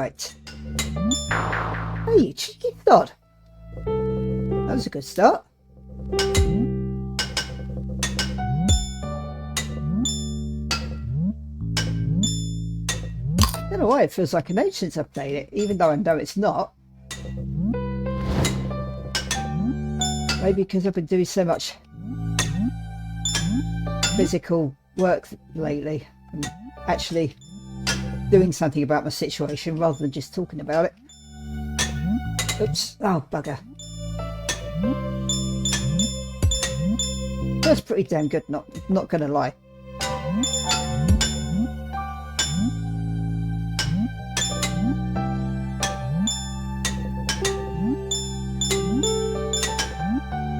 Right. Hey, you cheeky thud. That was a good start. I don't know why it feels like an age since I've played it, even though I know it's not. Maybe because I've been doing so much physical work lately and actually doing something about my situation rather than just talking about it. Oops. Oh, bugger. That's pretty damn good, not gonna lie.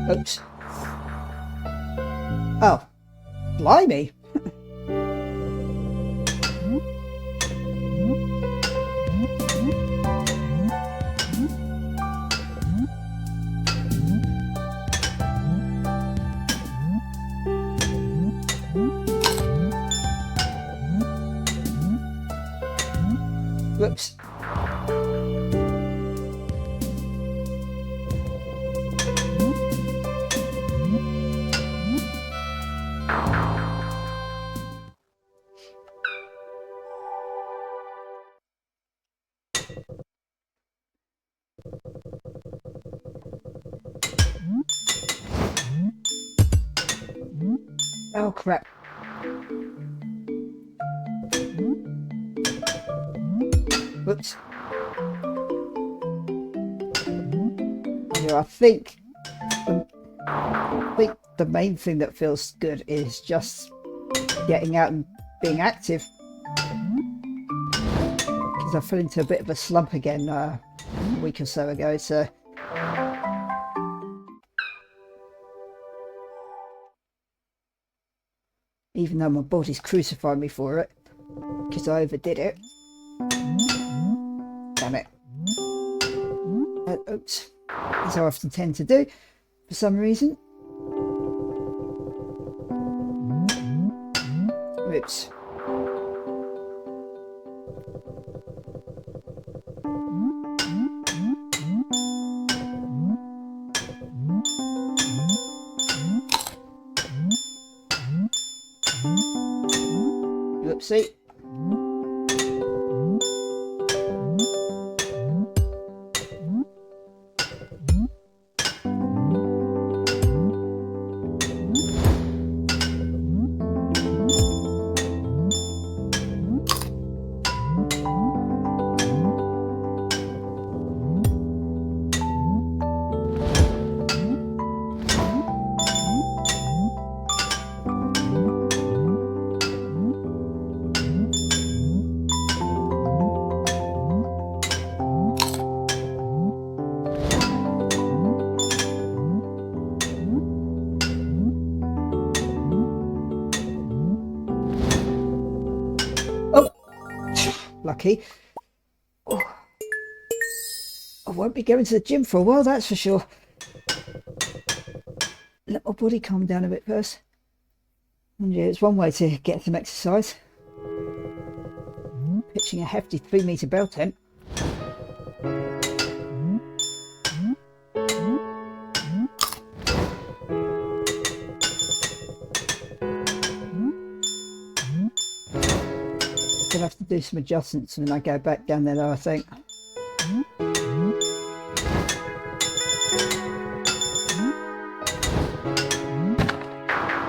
Oops. Oh, blimey. Whoops. Oh crap. Whoops. Yeah, I think the main thing that feels good is just getting out and being active. Because I fell into a bit of a slump again a week or so ago, so even though my body's crucified me for it, because I overdid it. Damn it. Oops. As I often tend to do, for some reason. Oops. Whoopsie. Lucky. Oh. I won't be going to the gym for a while, that's for sure. Let my body calm down a bit first. And yeah, it's one way to get some exercise. Pitching a hefty 3-metre bell tent. I'll have to do some adjustments when I go back down there though, I think.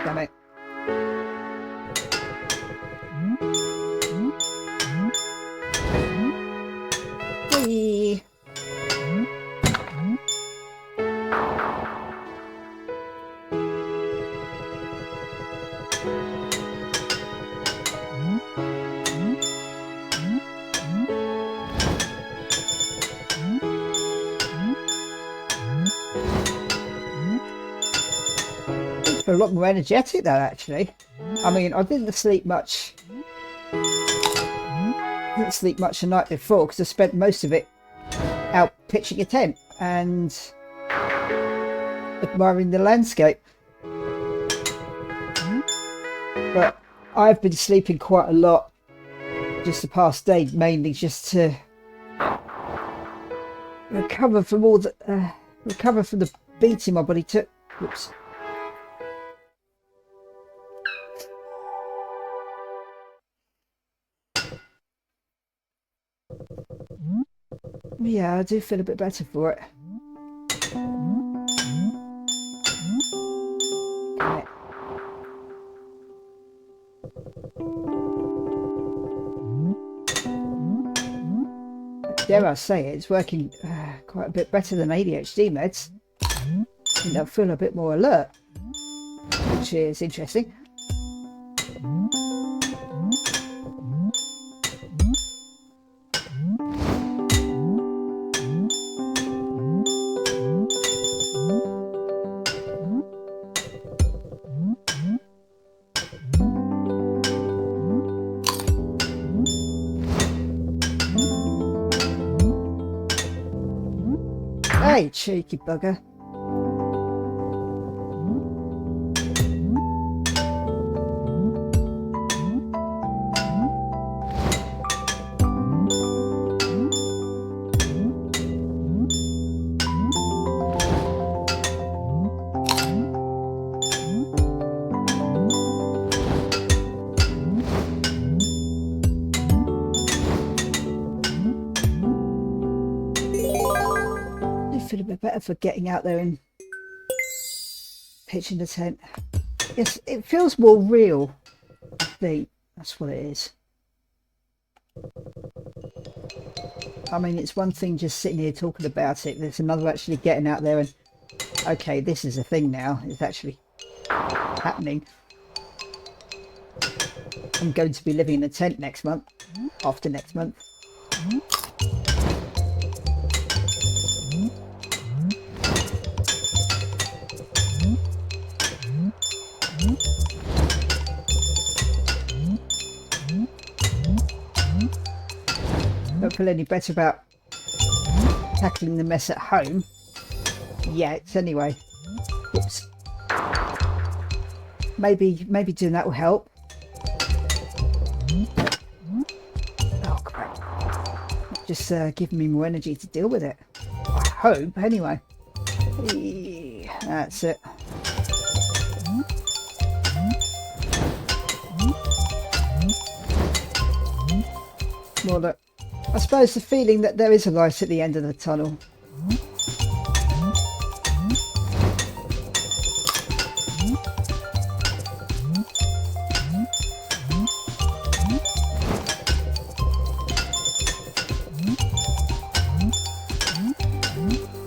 Damn it. Whee! A lot more energetic though, actually. I mean, I didn't sleep much. Didn't sleep much the night before because I spent most of it out pitching a tent and admiring the landscape. But I've been sleeping quite a lot just the past day, mainly just to recover from all the recover from the beating my body took. Whoops. Yeah, I do feel a bit better for it. Okay. Dare I say it, it's working quite a bit better than ADHD meds. I feel a bit more alert, which is interesting. Hey, cheeky bugger. Feel a bit better for getting out there and pitching the tent. Yes, it feels more real. I think that's what it is. I mean, it's one thing just sitting here talking about it. There's another actually getting out there and, okay, this is a thing now. It's actually happening. I'm going to be living in a tent next month, after next month. Don't feel any better about tackling the mess at home yet, anyway. Oops. Maybe doing that will help. Oh crap! Just giving me more energy to deal with it. I hope, anyway. That's it. Well, look. I suppose the feeling that there is a light at the end of the tunnel.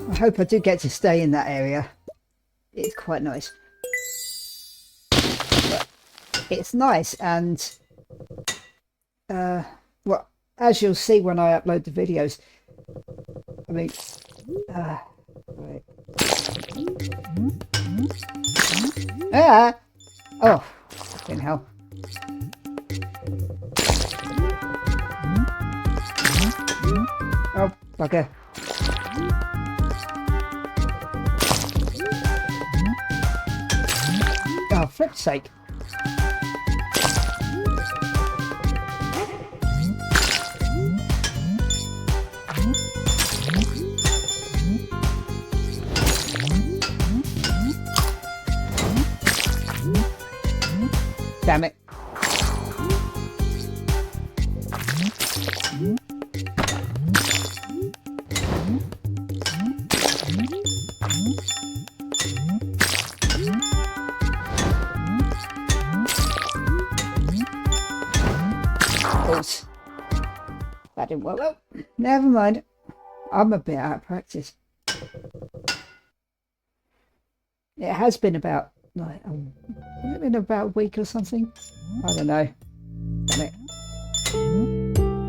I hope I do get to stay in that area. It's quite nice. But it's nice and well, as you'll see when I upload the videos, I mean, right. Ah! Oh, fucking hell. Oh, bugger. Oh, flip's sake. Damn it. Oops. That didn't work well. Never mind. I'm a bit out of practice. It has been about like has it been about a week or something? I don't know. Damn it.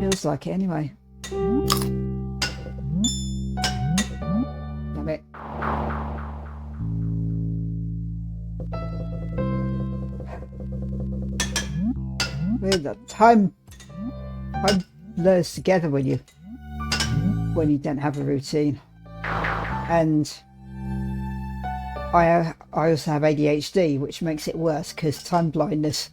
Feels like it anyway. Damn it. With the time blurs together when you don't have a routine. And I also have ADHD, which makes it worse because time blindness.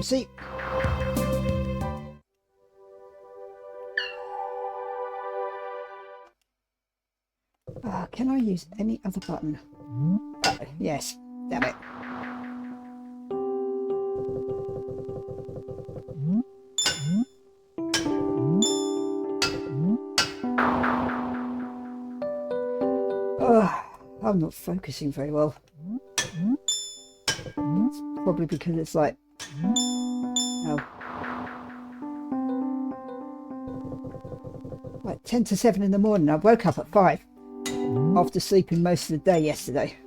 Whoopsie. Can I use any other button? Yes, damn it. I'm not focusing very well. It's probably because it's like, like 10 to 7 in the morning. I woke up at 5 after sleeping most of the day yesterday.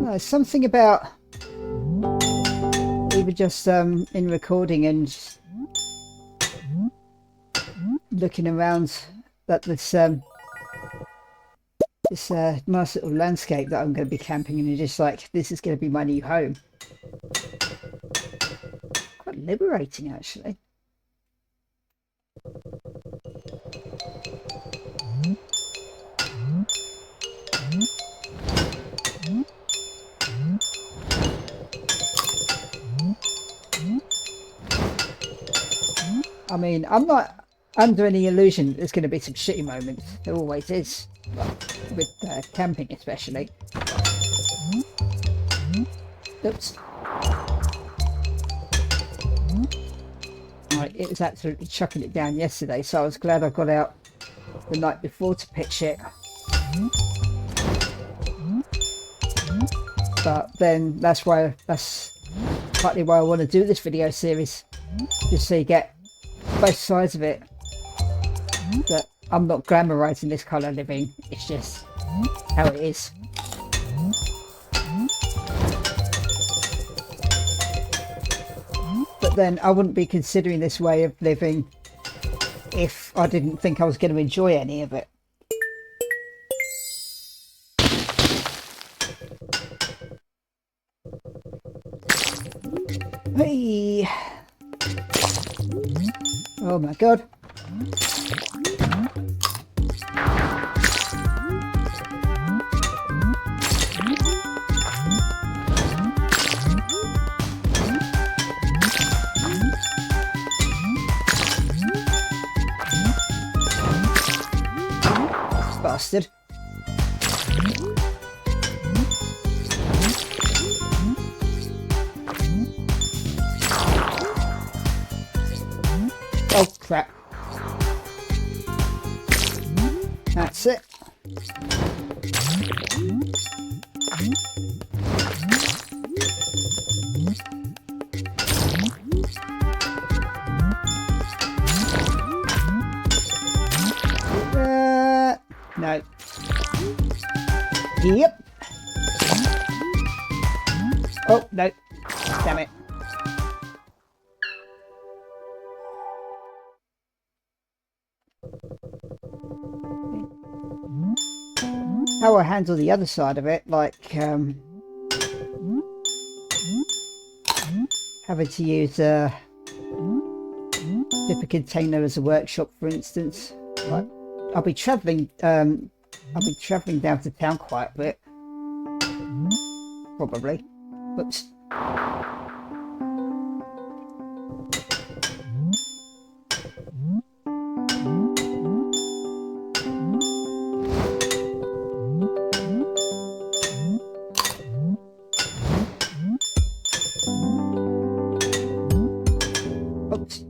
There's something about even just in recording and looking around at this nice little landscape that I'm going to be camping in, and just like, this is going to be my new home. Quite liberating, actually. I mean, I'm not under any illusion there's going to be some shitty moments. There always is, with camping especially. Oops. Right, it was absolutely chucking it down yesterday, so I was glad I got out the night before to pitch it. But then that's partly why I want to do this video series, just so you get both sides of it. That I'm not glamorizing this kind of living, it's just how it is. But then I wouldn't be considering this way of living if I didn't think I was going to enjoy any of it. Hey! Oh my god. Bastard. Oh crap. That's it. No. Yep. Oh, no. Damn it. How I handle the other side of it, like having to use a dipper container as a workshop, for instance. Like, I'll be travelling down to town quite a bit, probably. Whoops. Oops.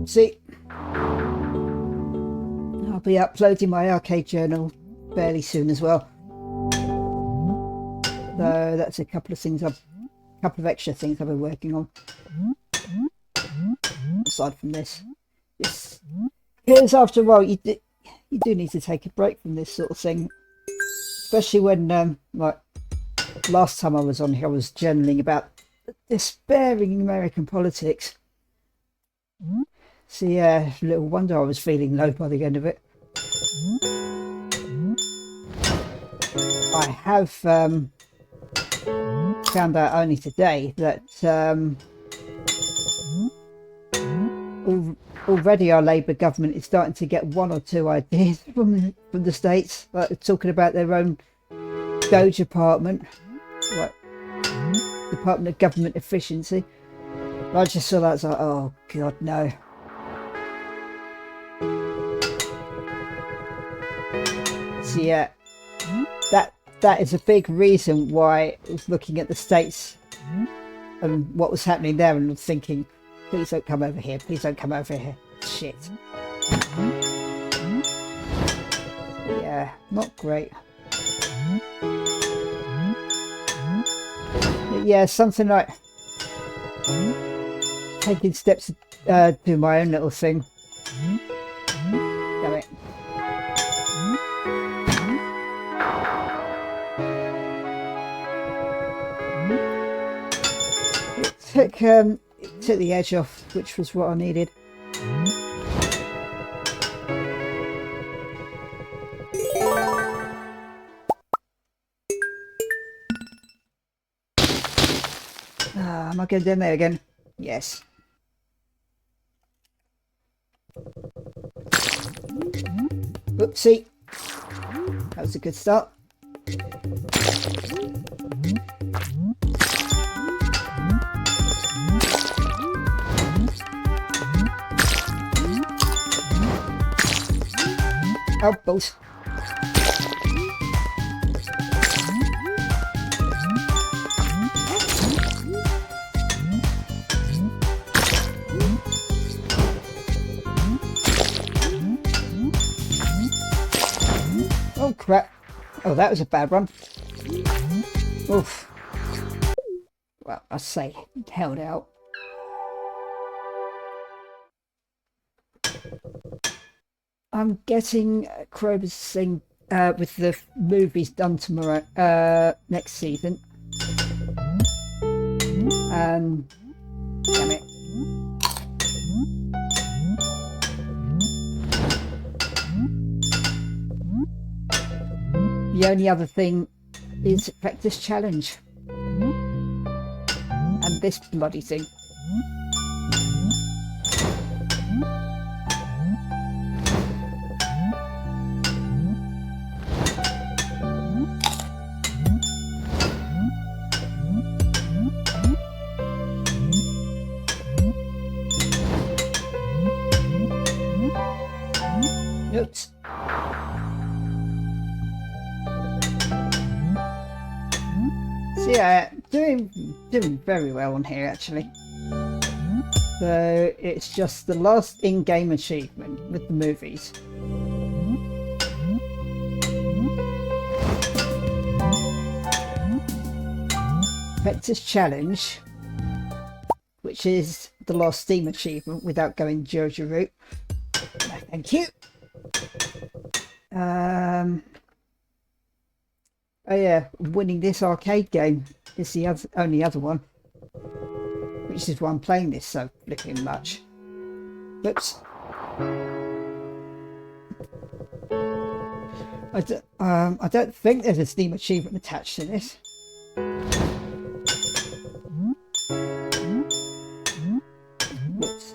See, I'll be uploading my arcade journal fairly soon as well. So that's a couple of extra things I've been working on. Aside from this, because after a while you do need to take a break from this sort of thing, especially when like last time I was on here, I was journaling about despairing American politics. So yeah, little wonder I was feeling low by the end of it. I have found out only today that already our Labour government is starting to get one or two ideas from the states, like talking about their own Doge department, like Department of Government Efficiency. I just saw that, it's like, oh god, no. So yeah, that is a big reason why I was looking at the states and what was happening there and thinking, please don't come over here, please don't come over here. Shit. Yeah, not great. But yeah, something like taking steps to do my own little thing. Damn it. It took the edge off, which was what I needed. Am I going down there again? Yes. Oopsie. That was a good start. Oh, balls. Oh crap. Oh, that was a bad one. Oof. Well, I say, held out. I'm getting Krober's thing with the movies done tomorrow, next season. Damn it. The only other thing is practice challenge. And this bloody thing. Oops. So yeah, doing very well on here actually. So it's just the last in-game achievement with the movies. Practice challenge, which is the last Steam achievement without going Jojo route. No, thank you. Oh yeah, winning this arcade game is the only other one, which is why I'm playing this so flipping much. Oops. I don't think there's a Steam achievement attached to this. Whoops.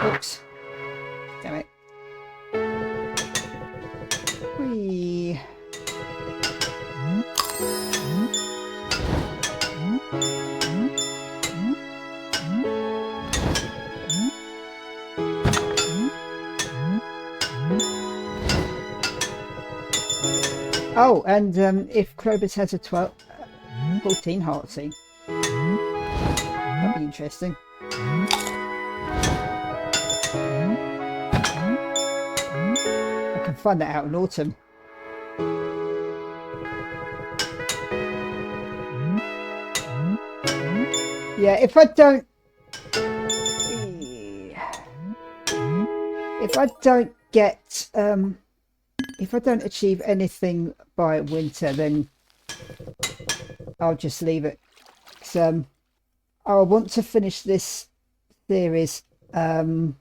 Oops. Damn it. Whee. Oh, and if Clovis has a 14 heart scene, that'd be interesting. I can find that out in autumn. Yeah, if I don't get if I don't achieve anything by winter, then I'll just leave it. So I want to finish this series for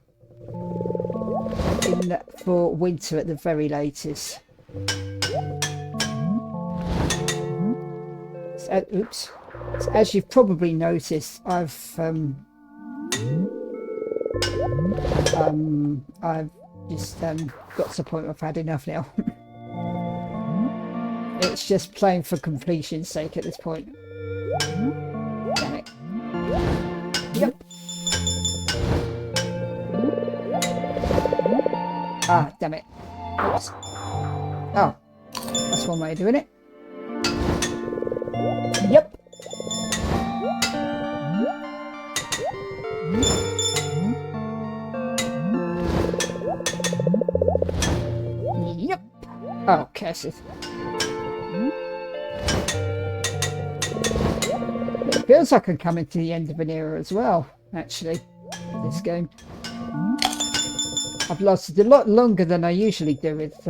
winter at the very latest. So, oops. So as you've probably noticed, I've just got to the point where I've had enough now. It's just playing for completion's sake at this point. Damn it. Yep. Ah, damn it. Oops. Oh, that's one way of doing it. Yep. Yep. Oh, curses. It feels like I'm coming to the end of an era as well, actually, this game. I've lasted a lot longer than I usually do with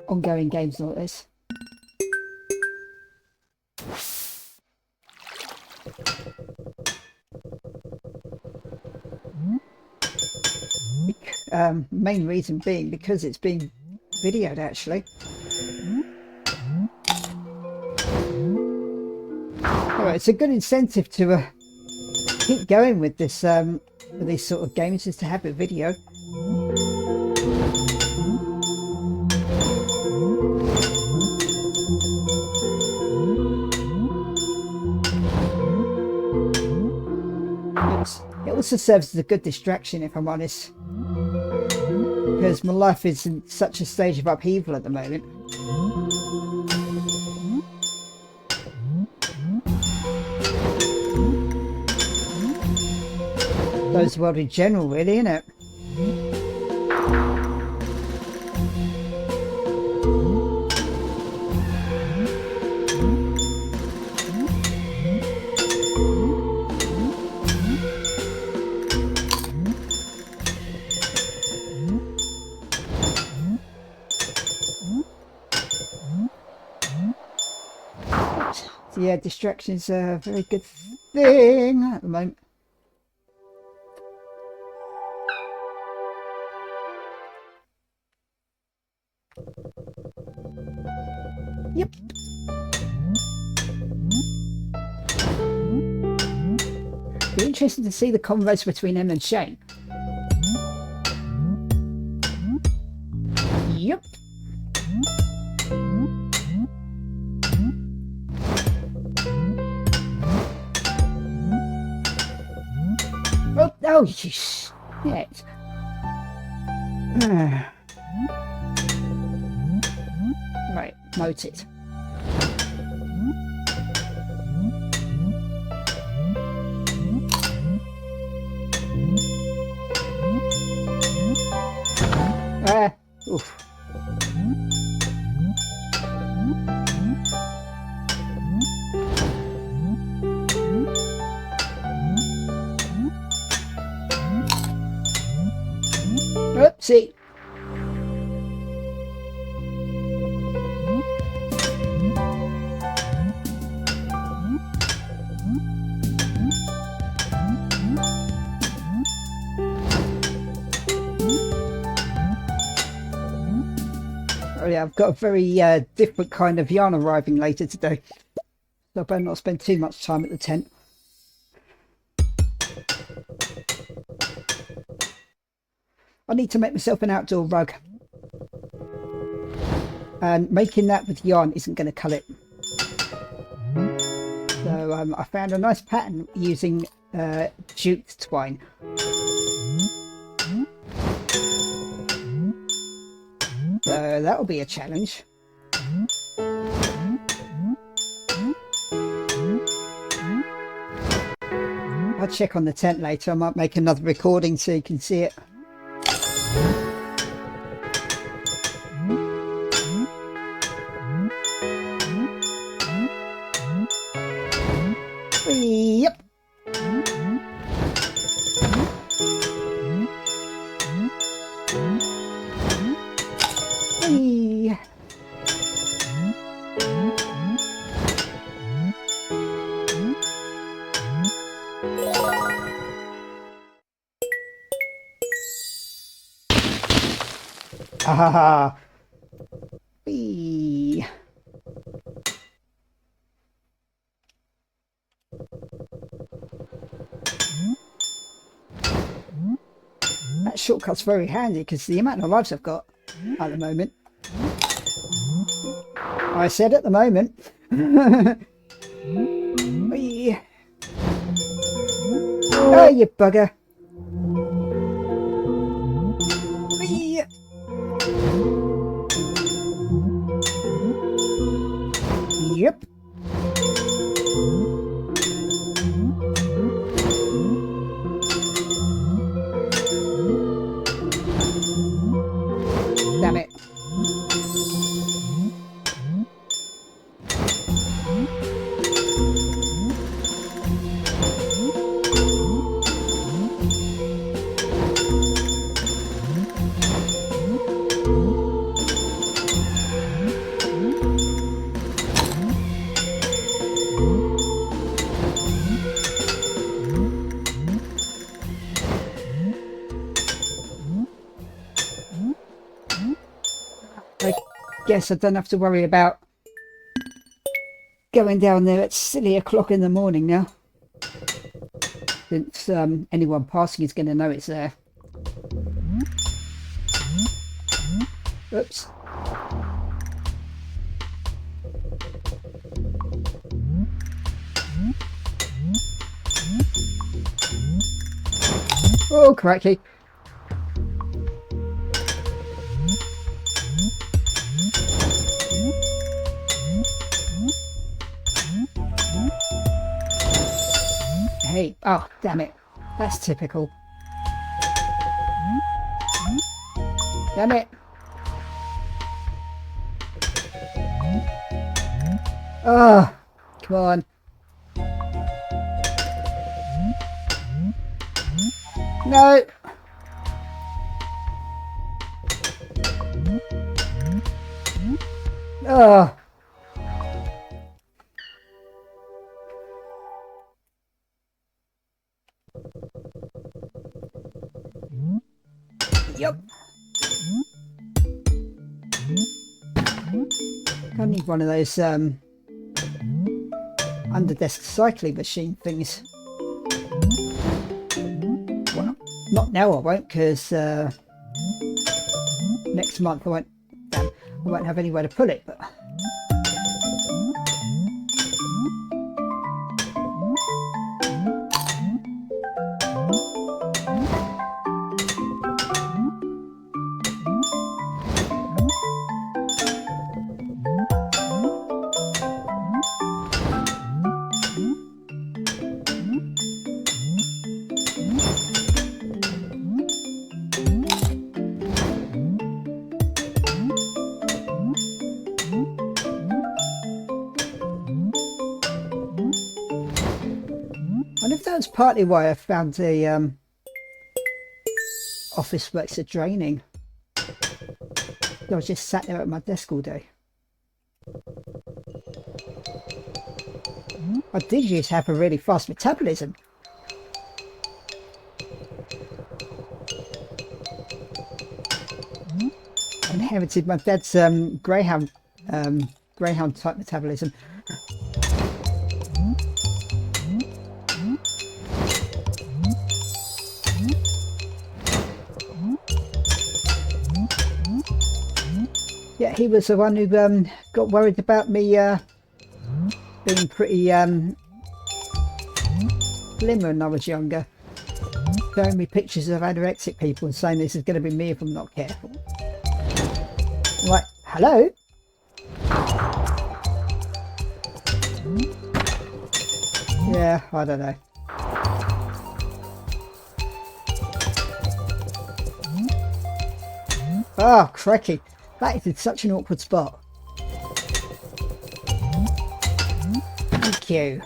ongoing games like this. Main reason being because it's being videoed, actually. Alright, it's a good incentive to keep going with this with these sort of games, is to have a video. It also serves as a good distraction, if I'm honest, because my life is in such a stage of upheaval at the moment. Those world in general, really, isn't it? So yeah, distraction's a very good thing at the moment. Yep. Be interesting to see the converse between him and Shane. Yep. Oh, shit. Right, noted. Oof. Oopsie. Oh yeah, I've got a very different kind of yarn arriving later today, so I better not spend too much time at the tent. I need to make myself an outdoor rug, and making that with yarn isn't going to cull it. So I found a nice pattern using jute twine. So so that'll be a challenge. I'll check on the tent later. I might make another recording so you can see it. Yep. Ah, wee. That shortcut's very handy because the amount of lives I've got at the moment. I said at the moment. Wee. Oh, you bugger. Wee. Yep. Damn it. I guess I don't have to worry about going down there at silly o'clock in the morning now, since anyone passing is going to know it's there. Oops. Oh, correctly. Hey, oh, damn it. That's typical. Damn it. Oh, come on. No. Oh. Yep. I need one of those under desk cycling machine things. Well, not now I won't, because next month I won't have anywhere to put it, but I wonder if that was partly why I found the office work so draining. I was just sat there at my desk all day. I did used to have a really fast metabolism. I inherited my dad's greyhound type metabolism. Yeah, he was the one who got worried about me being pretty slim when I was younger, showing me pictures of anorexic people and saying this is going to be me if I'm not careful. Right, hello? Yeah, I don't know. Oh, crikey. That is in such an awkward spot. Thank you.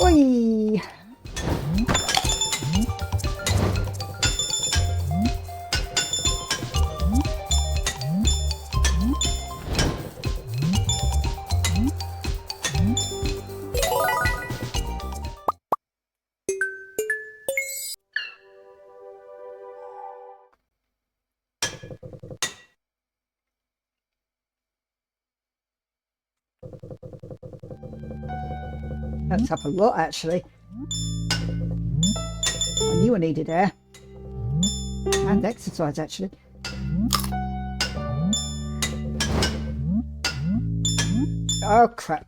Oi! That's up a lot, actually. I knew I needed air. And exercise, actually. Oh, crap.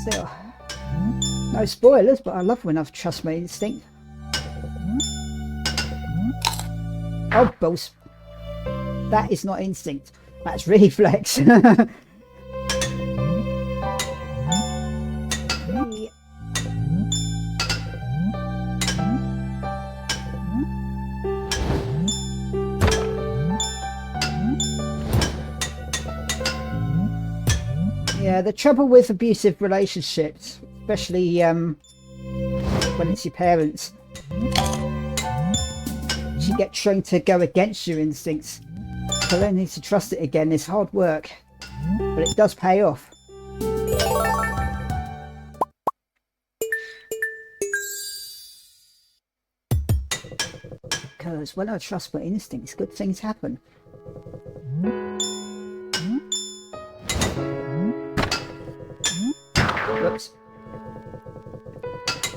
Still, no spoilers, but I love when I trust my instinct. Oh, balls. That is not instinct. That's reflex. Yeah, the trouble with abusive relationships, especially when it's your parents, you get trained to go against your instincts. So learning to trust it again is hard work, but it does pay off. Because when I trust my instincts, good things happen. Whoops.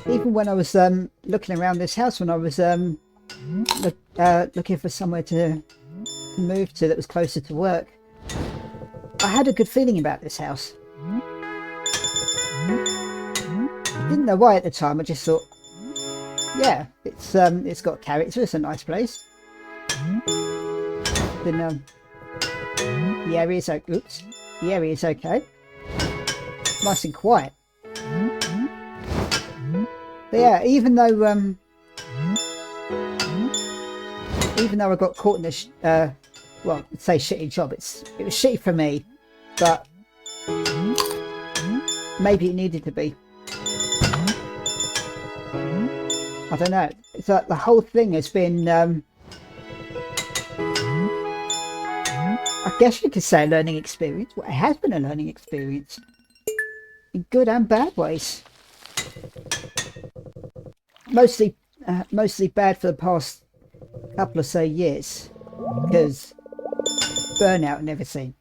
Even when I was looking around this house, when I was looking for somewhere to move to that was closer to work, I had a good feeling about this house. I didn't know why at the time. I just thought, yeah, it's got character. It's a nice place. Then the area's oops, the area's okay. Nice and quiet. But yeah, even though I got caught in this, well, I'd say shitty job. It was shitty for me, but maybe it needed to be. I don't know. It's like the whole thing has been, I guess you could say a learning experience. Well, it has been a learning experience in good and bad ways. Mostly bad for the past couple of years because burnout and everything.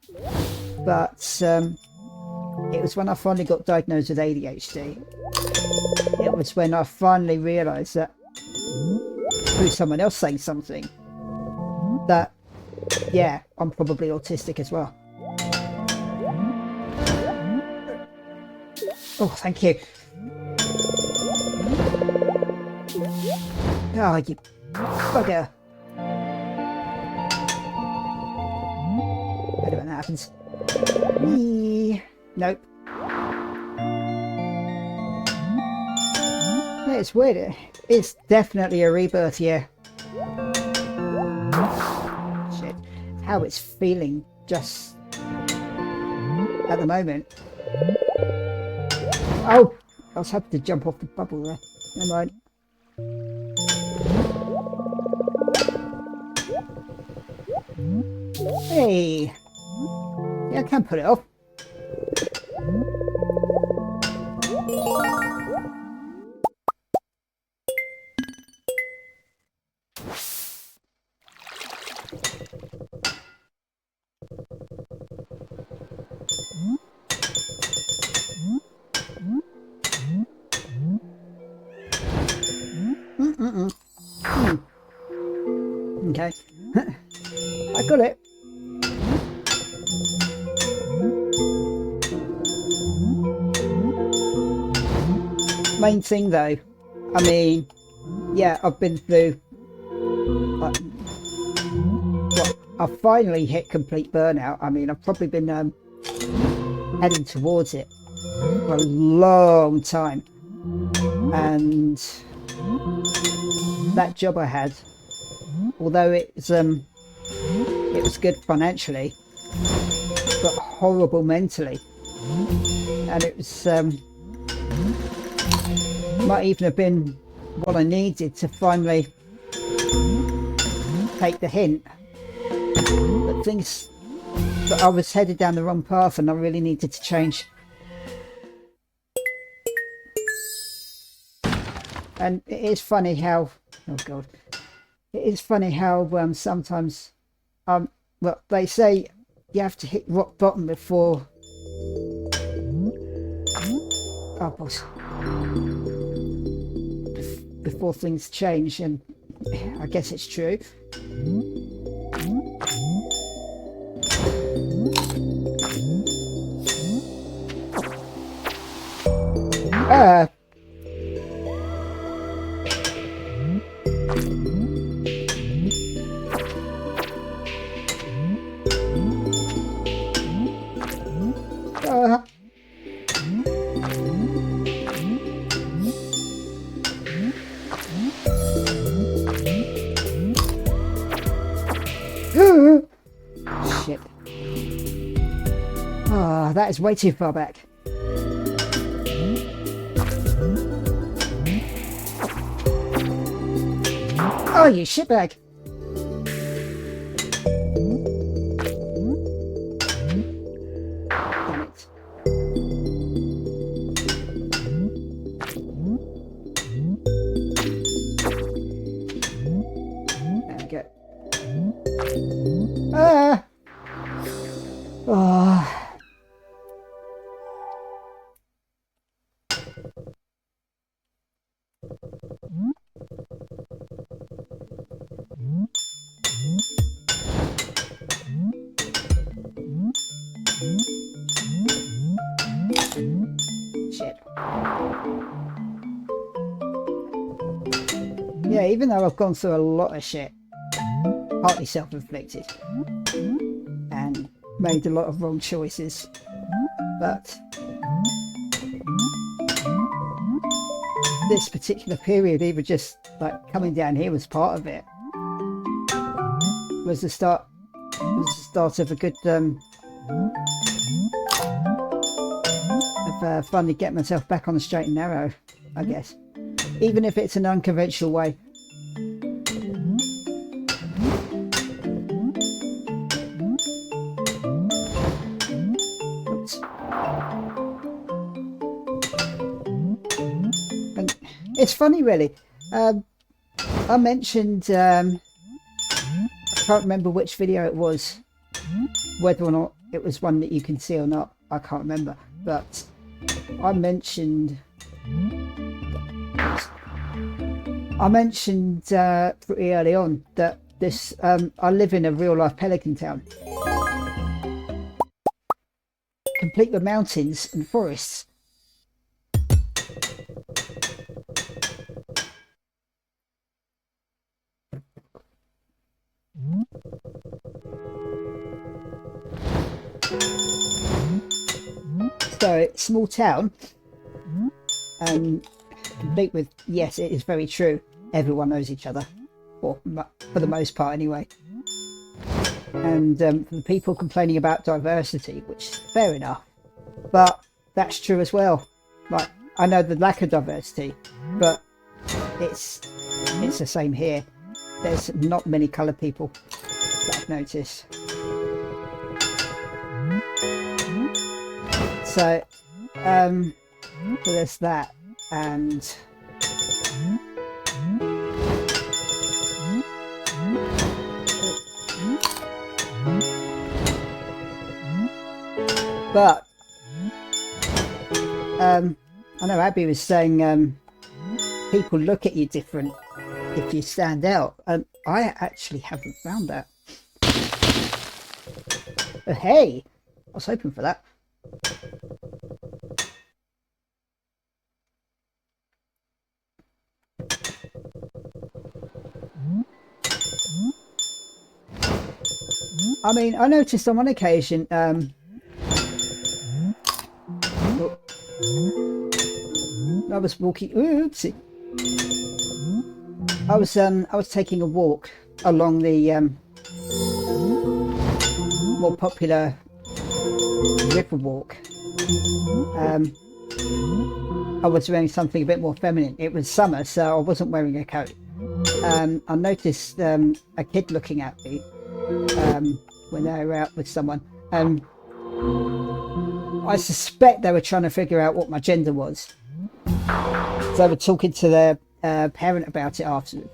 But it was when I finally got diagnosed with ADHD. It was when I finally realised that through someone else saying something that, yeah, I'm probably autistic as well. Oh, thank you. Oh, you bugger. I don't know when that happens. Nope. Yeah, it's weird. It's definitely a rebirth, yeah. Shit. How it's feeling just at the moment. Oh! I was hoping to jump off the bubble there. Never mind. Hey! Yeah, I can put it off. Okay. I got it. Main thing though, I mean, yeah, I've been through, well, I've finally hit complete burnout. I mean, I've probably been heading towards it for a long time, and that job I had, although it was good financially, but horrible mentally, and it was might even have been what I needed to finally take the hint that I was headed down the wrong path and I really needed to change. And it is funny how, oh god, it is funny how sometimes well, they say you have to hit rock bottom before before things change, and I guess it's true. Shit. Ah, that is way too far back. Oh, you shitbag. Damn it. There we go. Ah! Oh. Shit. Yeah, even though I've gone through a lot of shit, partly self-inflicted, and made a lot of wrong choices, but this particular period, even just like coming down here was part of it. Was the start of a good of finally getting myself back on the straight and narrow, I guess, even if it's an unconventional way. Oops. And it's funny, really. I mentioned I can't remember which video it was, whether or not it was one that you can see or not, I can't remember, but I mentioned pretty early on that this I live in a real life pelican town, complete with mountains and forests. So, small town, and complete with, yes, it is very true, everyone knows each other, or for the most part anyway. And for the people complaining about diversity, which is fair enough, but that's true as well. Like, I know the lack of diversity, but it's the same here. There's not many coloured people that I've noticed. So, so there's that, and but I know Abby was saying people look at you different if you stand out, and I actually haven't found that. Hey, I was hoping for that. I mean, I noticed on one occasion, I was walking. Oopsie. I was taking a walk along the more popular river walk. I was wearing something a bit more feminine. It was summer, so I wasn't wearing a coat. I noticed a kid looking at me when they were out with someone. I suspect they were trying to figure out what my gender was. So they were talking to their parent about it afterwards.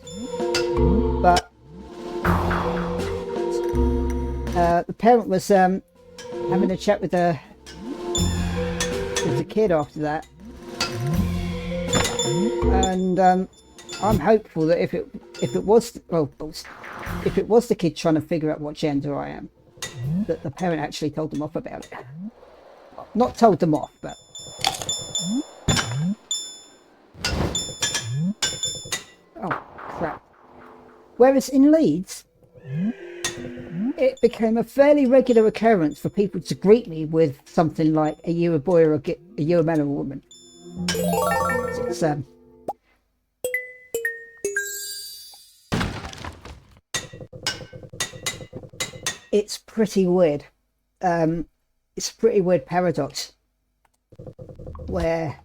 But the parent was having a chat with the kid after that. And I'm hopeful that if it was the kid trying to figure out what gender I am, that the parent actually told them off about it. Not told them off, but oh crap. Whereas in Leeds, it became a fairly regular occurrence for people to greet me with something like, "Are you a boy or are you a man or a woman?" It's pretty weird. It's a pretty weird paradox where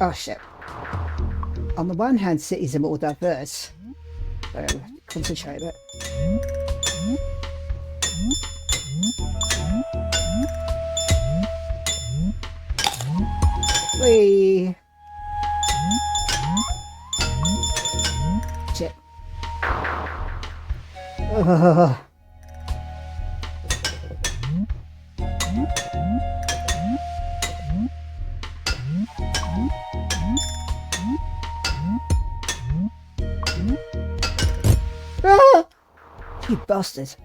oh shit. On the one hand, cities are more diverse. So concentrate a bit. Whee! Shit. Ugh. Ah! You bastard.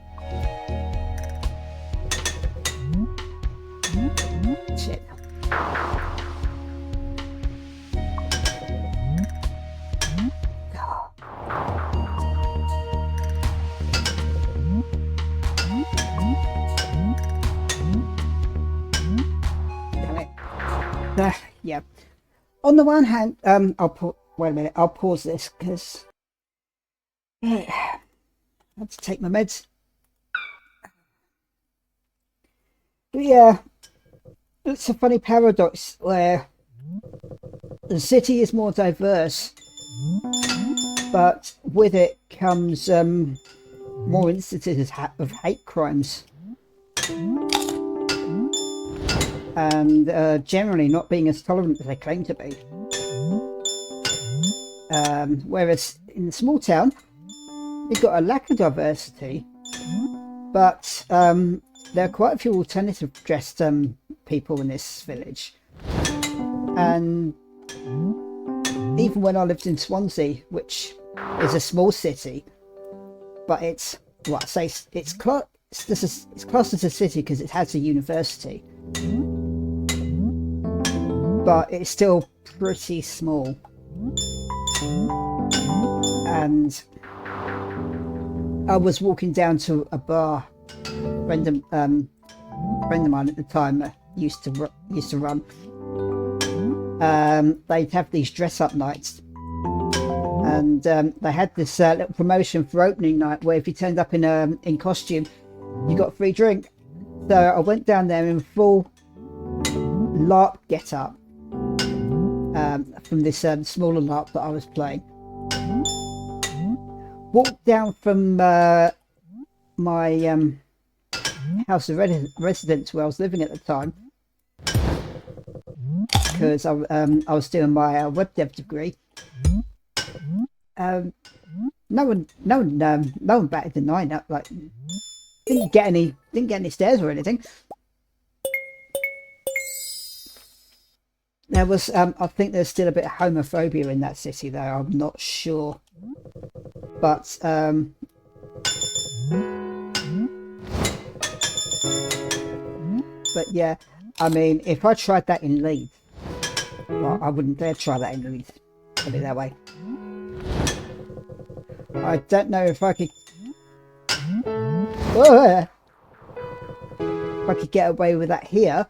Shit. Yeah. On the one hand, wait a minute. I'll pause this because I have to take my meds. But yeah, it's a funny paradox where the city is more diverse, but with it comes more instances of hate crimes. And generally not being as tolerant as they claim to be. Whereas in the small town, you've got a lack of diversity, but there are quite a few alternative dressed people in this village. And even when I lived in Swansea, which is a small city, but it's classed as a city because it has a university. But it's still pretty small, and I was walking down to a bar. A friend of mine at the time used to run. They'd have these dress-up nights, and they had this little promotion for opening night where if you turned up in costume, you got a free drink. So I went down there in full LARP get-up. From this smaller LARP that I was playing. Walked down from my house of residence where I was living at the time, because I was doing my web dev degree. No one batted an eye. Like, didn't get any stares or anything. There was, I think there's still a bit of homophobia in that city though, I'm not sure. But, But yeah, I mean, if I tried that in Leeds, well, I wouldn't dare try that in Leeds. Put it that way. I don't know if I could. Oh, if I could get away with that here,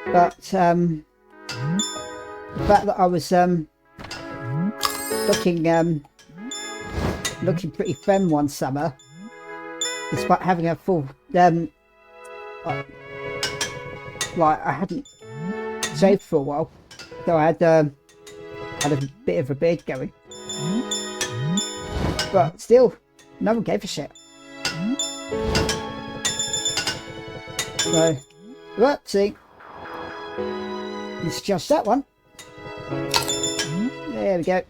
but the fact that I was looking pretty femme one summer, despite having a full like I hadn't shaved for a while, so I had a bit of a beard going, but still no one gave a shit. So whoopsie, it's just that one. There we go.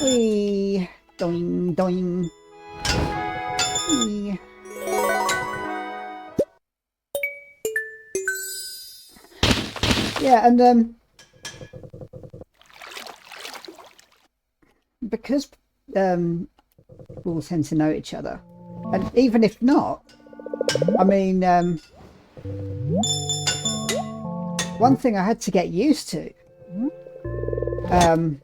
Whee, doing doing. Whee. Yeah, and because people tend to know each other, and even if not, I mean, one thing I had to get used to on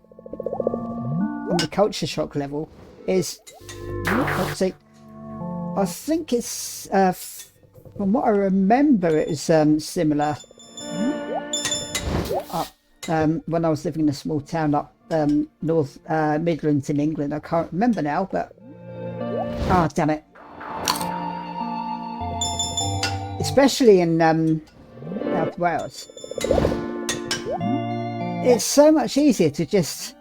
the culture shock level is, let's see, I think it's from what I remember, it was similar when I was living in a small town up North Midlands in England. I can't remember now, but ah, damn it. Especially in South Wales, it's so much easier to just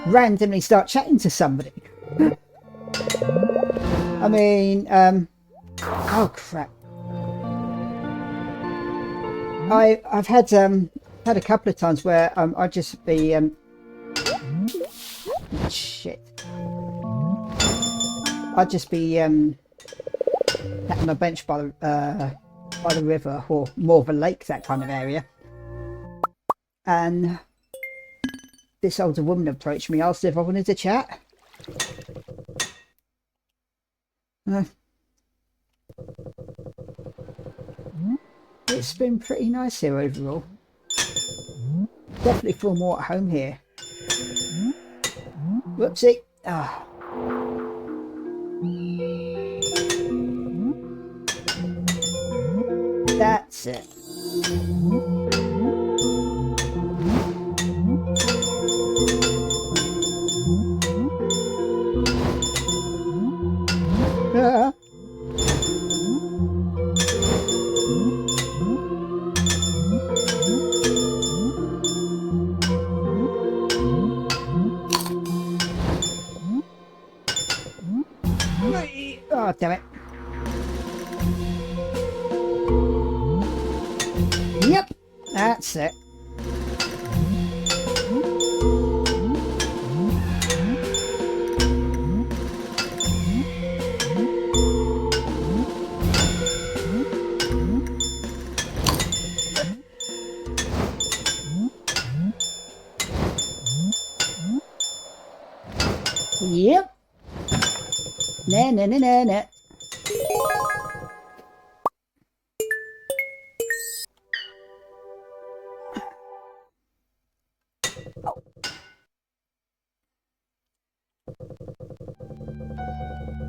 randomly start chatting to somebody. I mean, oh crap! I've had a couple of times where I'd just be shit. I'd just be sat on a bench by the river, or more of a lake, that kind of area, and this older woman approached me, asked if I wanted to chat. It's been pretty nice here overall. Definitely feel more at home here. Whoopsie. Ah. That's it. Ah. Oh, damn it. Yep, that's it. Yep. Nah, nah, nah, nah, nah.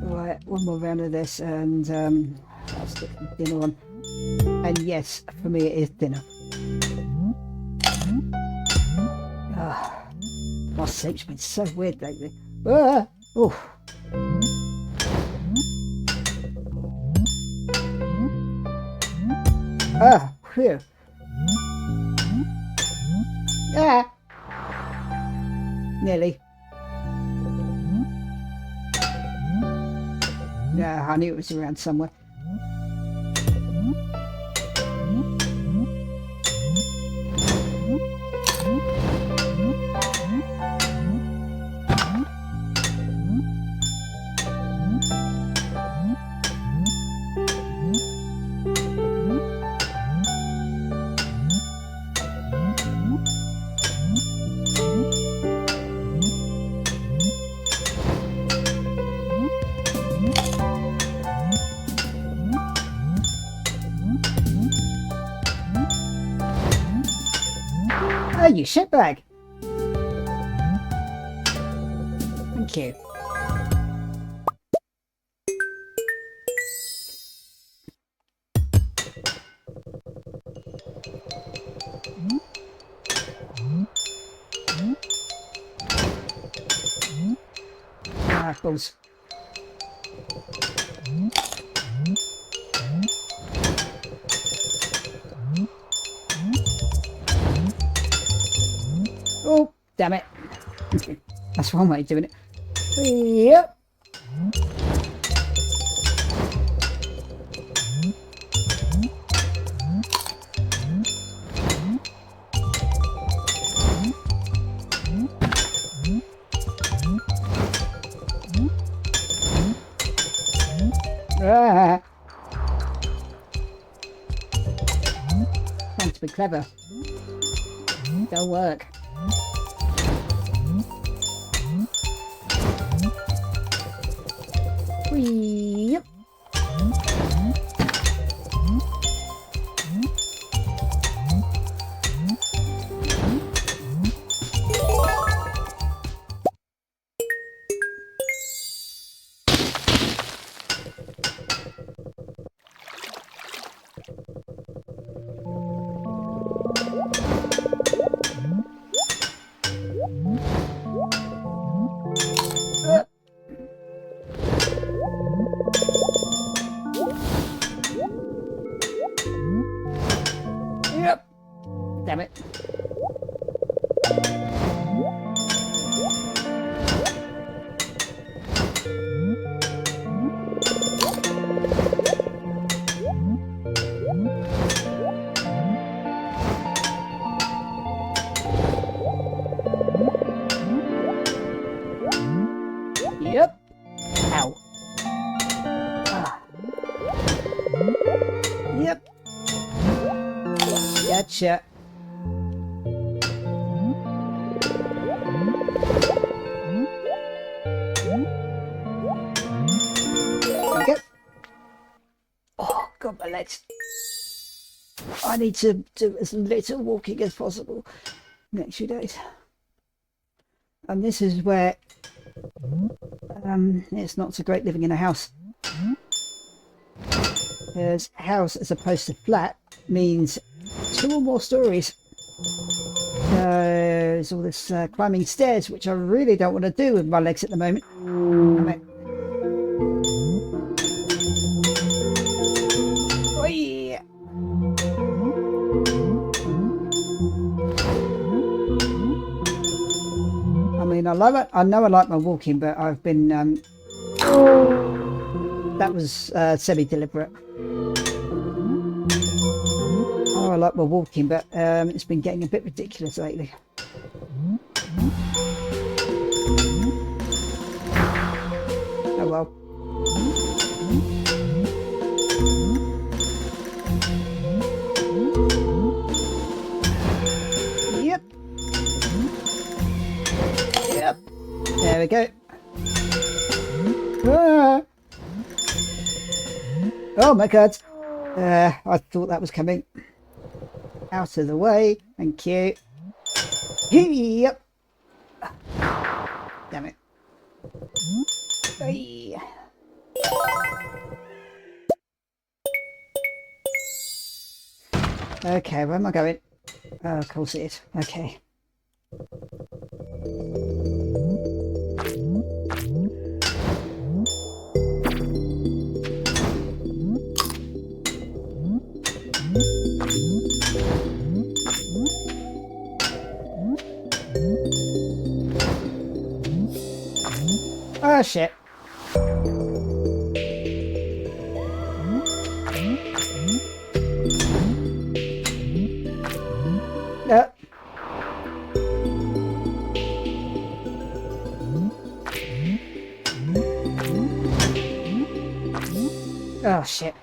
Right, one more round of this, and I'll stick the dinner on. And yes, for me it is dinner. Ah, my sleep's been so weird lately. Ah, oof. Ah, phew. Ah, nearly. Yeah, I knew it was around somewhere. you shitbag. Thank you. Apples. Oh, damn it. That's one way of doing it. Yep. Ah. Trying to be clever. Don't work. Yep. Yep. Damn it. Yep. Ow. Ah. Yep. Gotcha. Okay. Oh, God, my legs. I need to do as little walking as possible next few days. And this is where it's not so great living in a house. Because house as opposed to flat means 2 or more stories. There's all this climbing stairs, which I really don't want to do with my legs at the moment. Oi. I mean, I love it. I know I like my walking, but I've been that was semi-deliberate. Oh, I like my walking, but it's been getting a bit ridiculous lately. Oh well. Yep. Yep. There we go. Ah. Oh my God. I thought that was coming. Out of the way. Thank you. Yep. Damn it. Hey. Okay, where am I going? Oh, of course it is. Okay. Oh shit. No. Oh shit.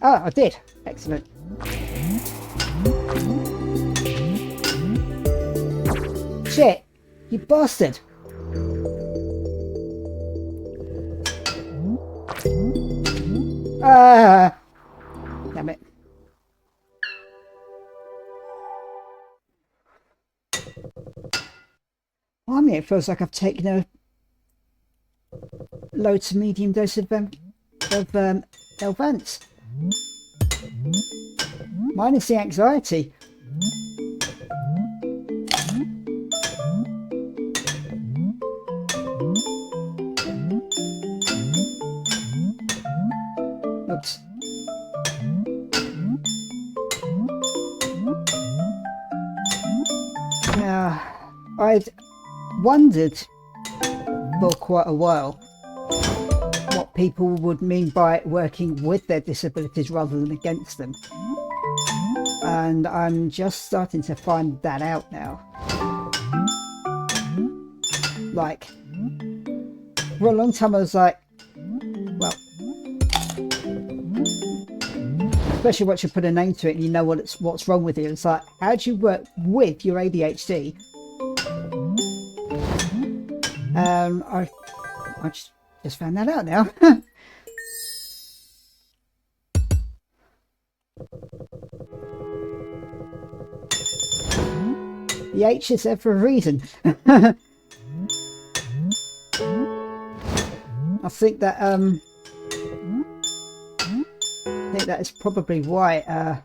Oh, I did. Excellent. Shit, you bastard. Ah! Damn it. I mean, it feels like I've taken a low to medium dose of Elvance. Minus the anxiety. Oops. Now, I'd wondered for quite a while what people would mean by working with their disabilities rather than against them. And I'm just starting to find that out now. Like, for a long time I was like, well, especially once you put a name to it and you know what's wrong with you, it's like, how do you work with your ADHD? I just found that out now. The H is there for a reason. I think that is probably why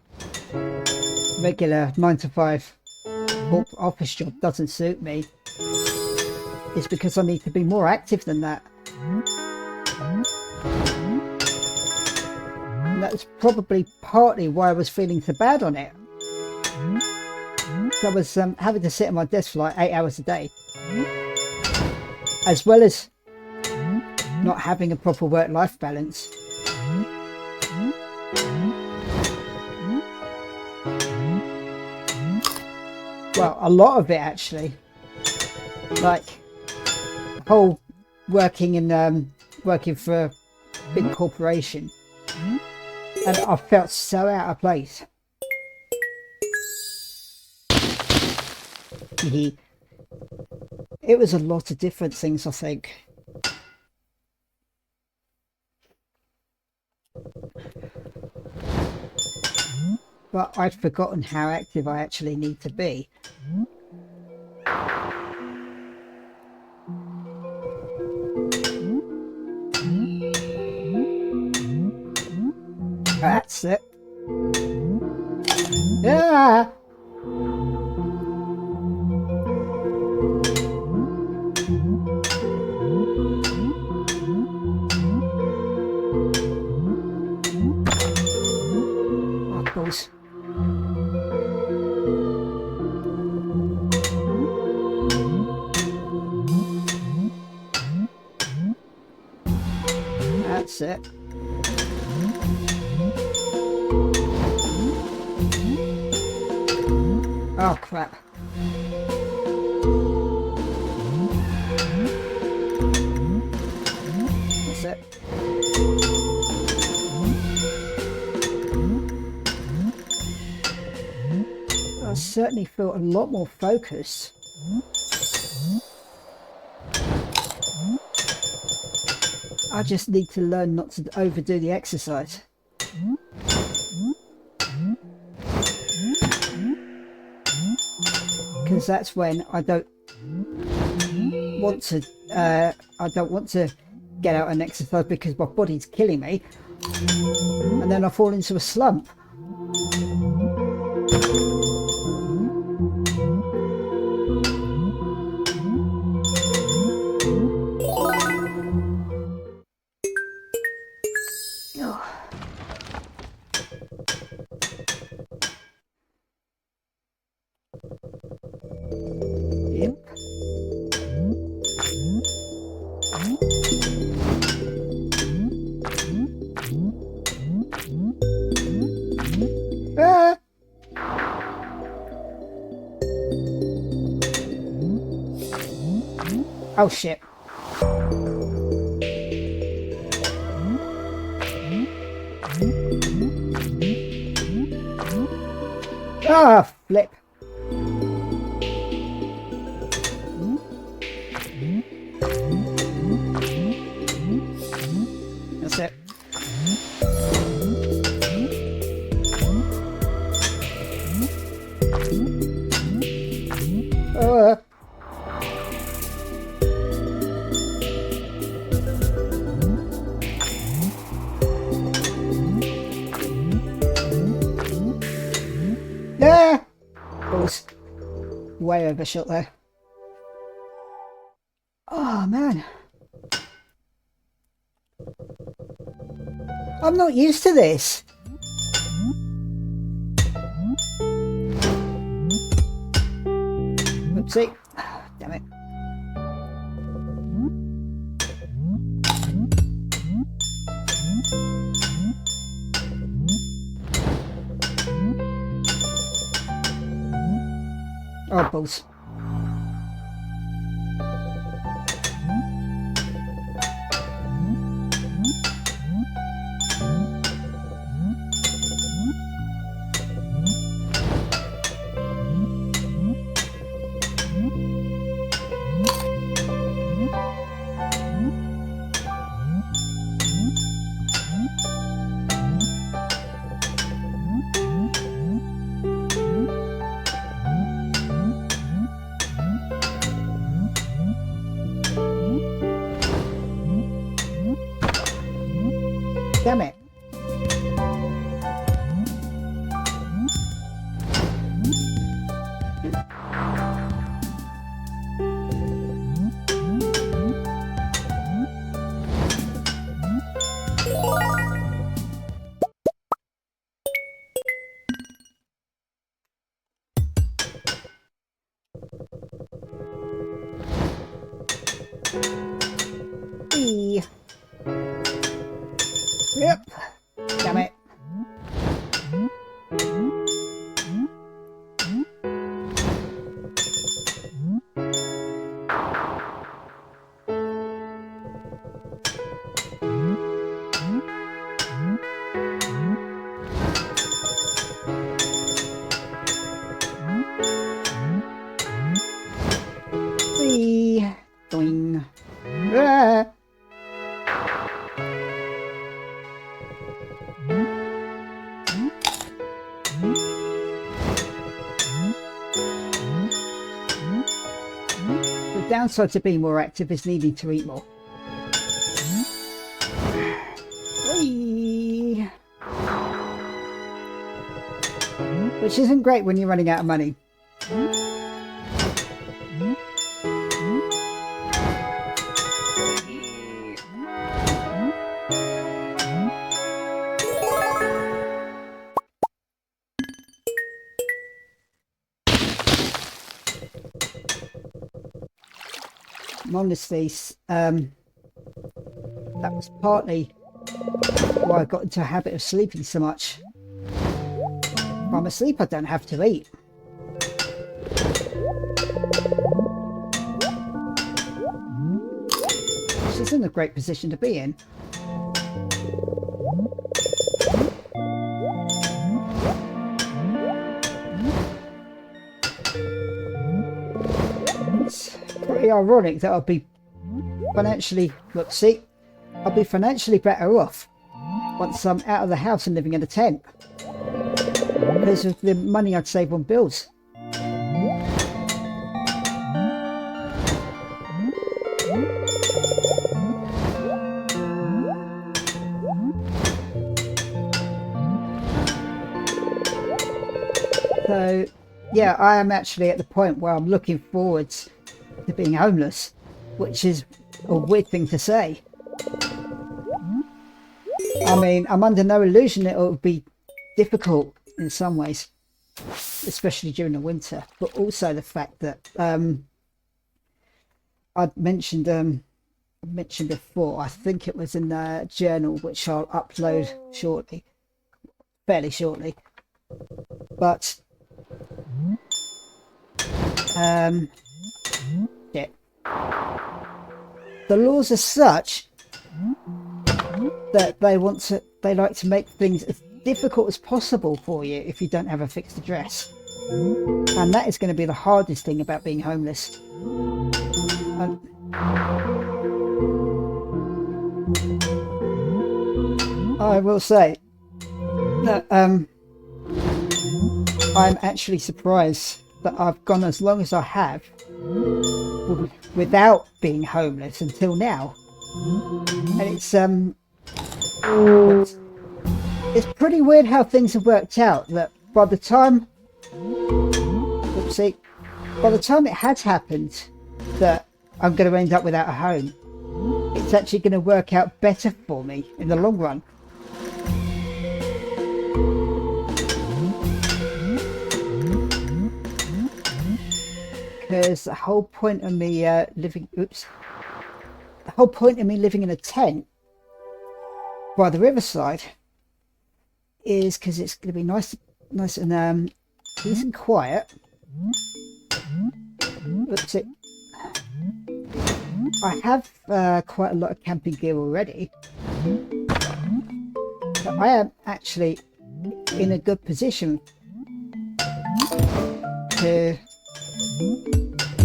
regular 9-to-5 office job doesn't suit me. It's because I need to be more active than that. And that's probably partly why I was feeling so bad on it. I was having to sit at my desk for like 8 hours a day, as well as not having a proper work-life balance. Well, a lot of it actually, like the whole working for a big corporation, and I felt so out of place. It was a lot of different things, I think. But I'd forgotten how active I actually need to be. That's it. Yeah. Apples. That's it. Oh crap. That's it. I certainly feel a lot more focused. I just need to learn not to overdo the exercise. Because that's when I don't want to get out and exercise because my body's killing me, and then I fall into a slump. Yep. Ah. Oh shit. Ah, flip. That's it. way overshot there. Oh man, I'm not used to this. Oopsie, damn it. Oh, balls. Damn it. E. Yep. Damn it. Three. Doing. Ah. The downside to being more active is needing to eat more. Whee! Which isn't great when you're running out of money. Honestly, that was partly why I got into a habit of sleeping so much. If I'm asleep, I don't have to eat. Which isn't a great position to be in. It's pretty ironic that I'll be financially, look, see, I'll be financially better off once I'm out of the house and living in a tent because of the money I'd save on bills. So yeah, I am actually at the point where I'm looking forward to being homeless, which is a weird thing to say. I mean, I'm under no illusion that it will be difficult in some ways, especially during the winter, but also the fact that I'd mentioned before, I think it was in the journal, which I'll upload shortly, fairly shortly, but yeah, the laws are such that they like to make things as difficult as possible for you if you don't have a fixed address, and that is going to be the hardest thing about being homeless. I will say that I'm actually surprised that I've gone as long as I have without being homeless until now, and it's pretty weird how things have worked out. That by the time, oopsie, by the time it has happened that I'm going to end up without a home, it's actually going to work out better for me in the long run. Because the whole point of me living in a tent by the riverside is because it's going to be nice and peace and quiet. Oops, I have quite a lot of camping gear already, so I am actually in a good position to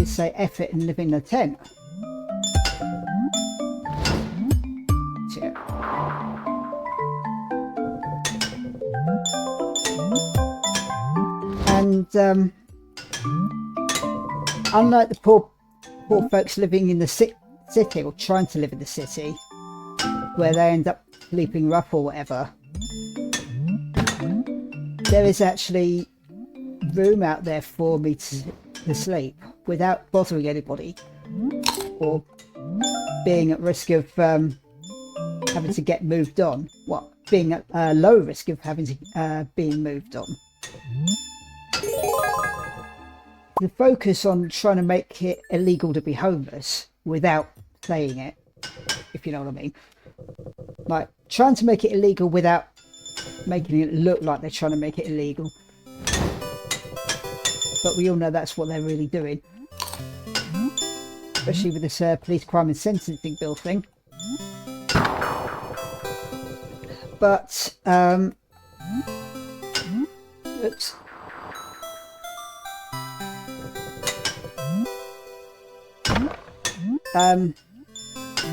say F it and live in a tent. And unlike the poor folks living in the city, or trying to live in the city, where they end up sleeping rough or whatever, there is actually room out there for me to sleep without bothering anybody or being at risk of having to get moved on. Being at low risk of having to being moved on. The focus on trying to make it illegal to be homeless without saying it, if you know what I mean. Like, trying to make it illegal without making it look like they're trying to make it illegal. But we all know that's what they're really doing. Especially with this police crime and sentencing bill thing. But, oops.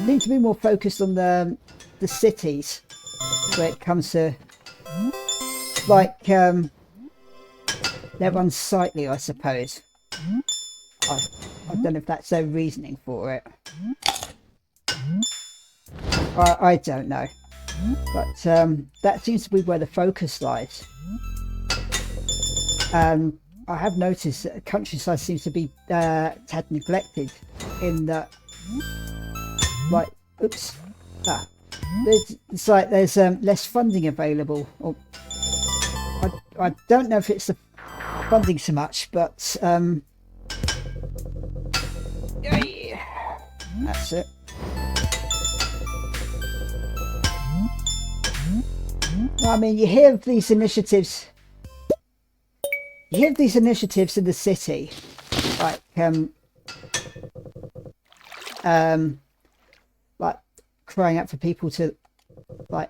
Need to be more focused on the cities when it comes to, like, they're unsightly, I suppose. I don't know if that's their reasoning for it. I don't know, but that seems to be where the focus lies. I have noticed that the countryside seems to be tad neglected in that, like, oops, it's like there's less funding available, or I don't know if it's the funding so much, but yeah, that's it. I mean, you hear of these initiatives. You hear of these initiatives in the city, like crying out for people to, like,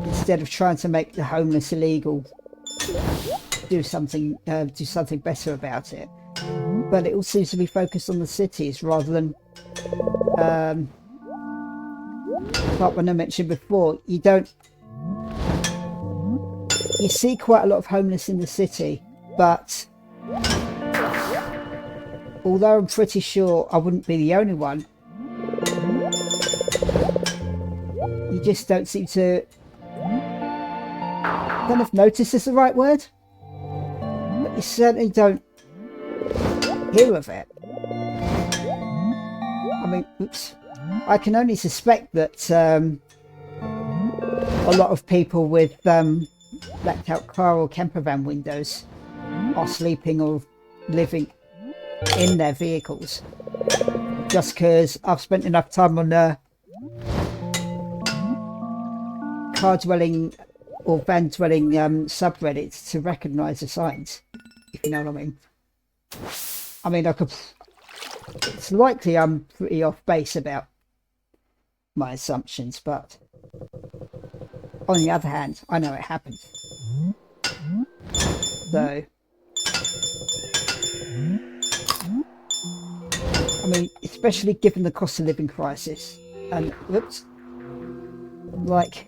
instead of trying to make the homeless illegal, do something better about it. But it all seems to be focused on the cities rather than, like when I mentioned before, you see quite a lot of homeless in the city, but although I'm pretty sure I wouldn't be the only one, you just don't seem to, I don't know if notice is the right word, but you certainly don't hear of it. I mean, oops, I can only suspect that a lot of people with blacked out car or camper van windows are sleeping or living in their vehicles, just because I've spent enough time on car dwelling or van dwelling subreddits to recognise the signs, if you know what I mean. I mean, it's likely I'm pretty off base about my assumptions, but on the other hand, I know it happened. So, I mean, especially given the cost of living crisis, and whoops, like,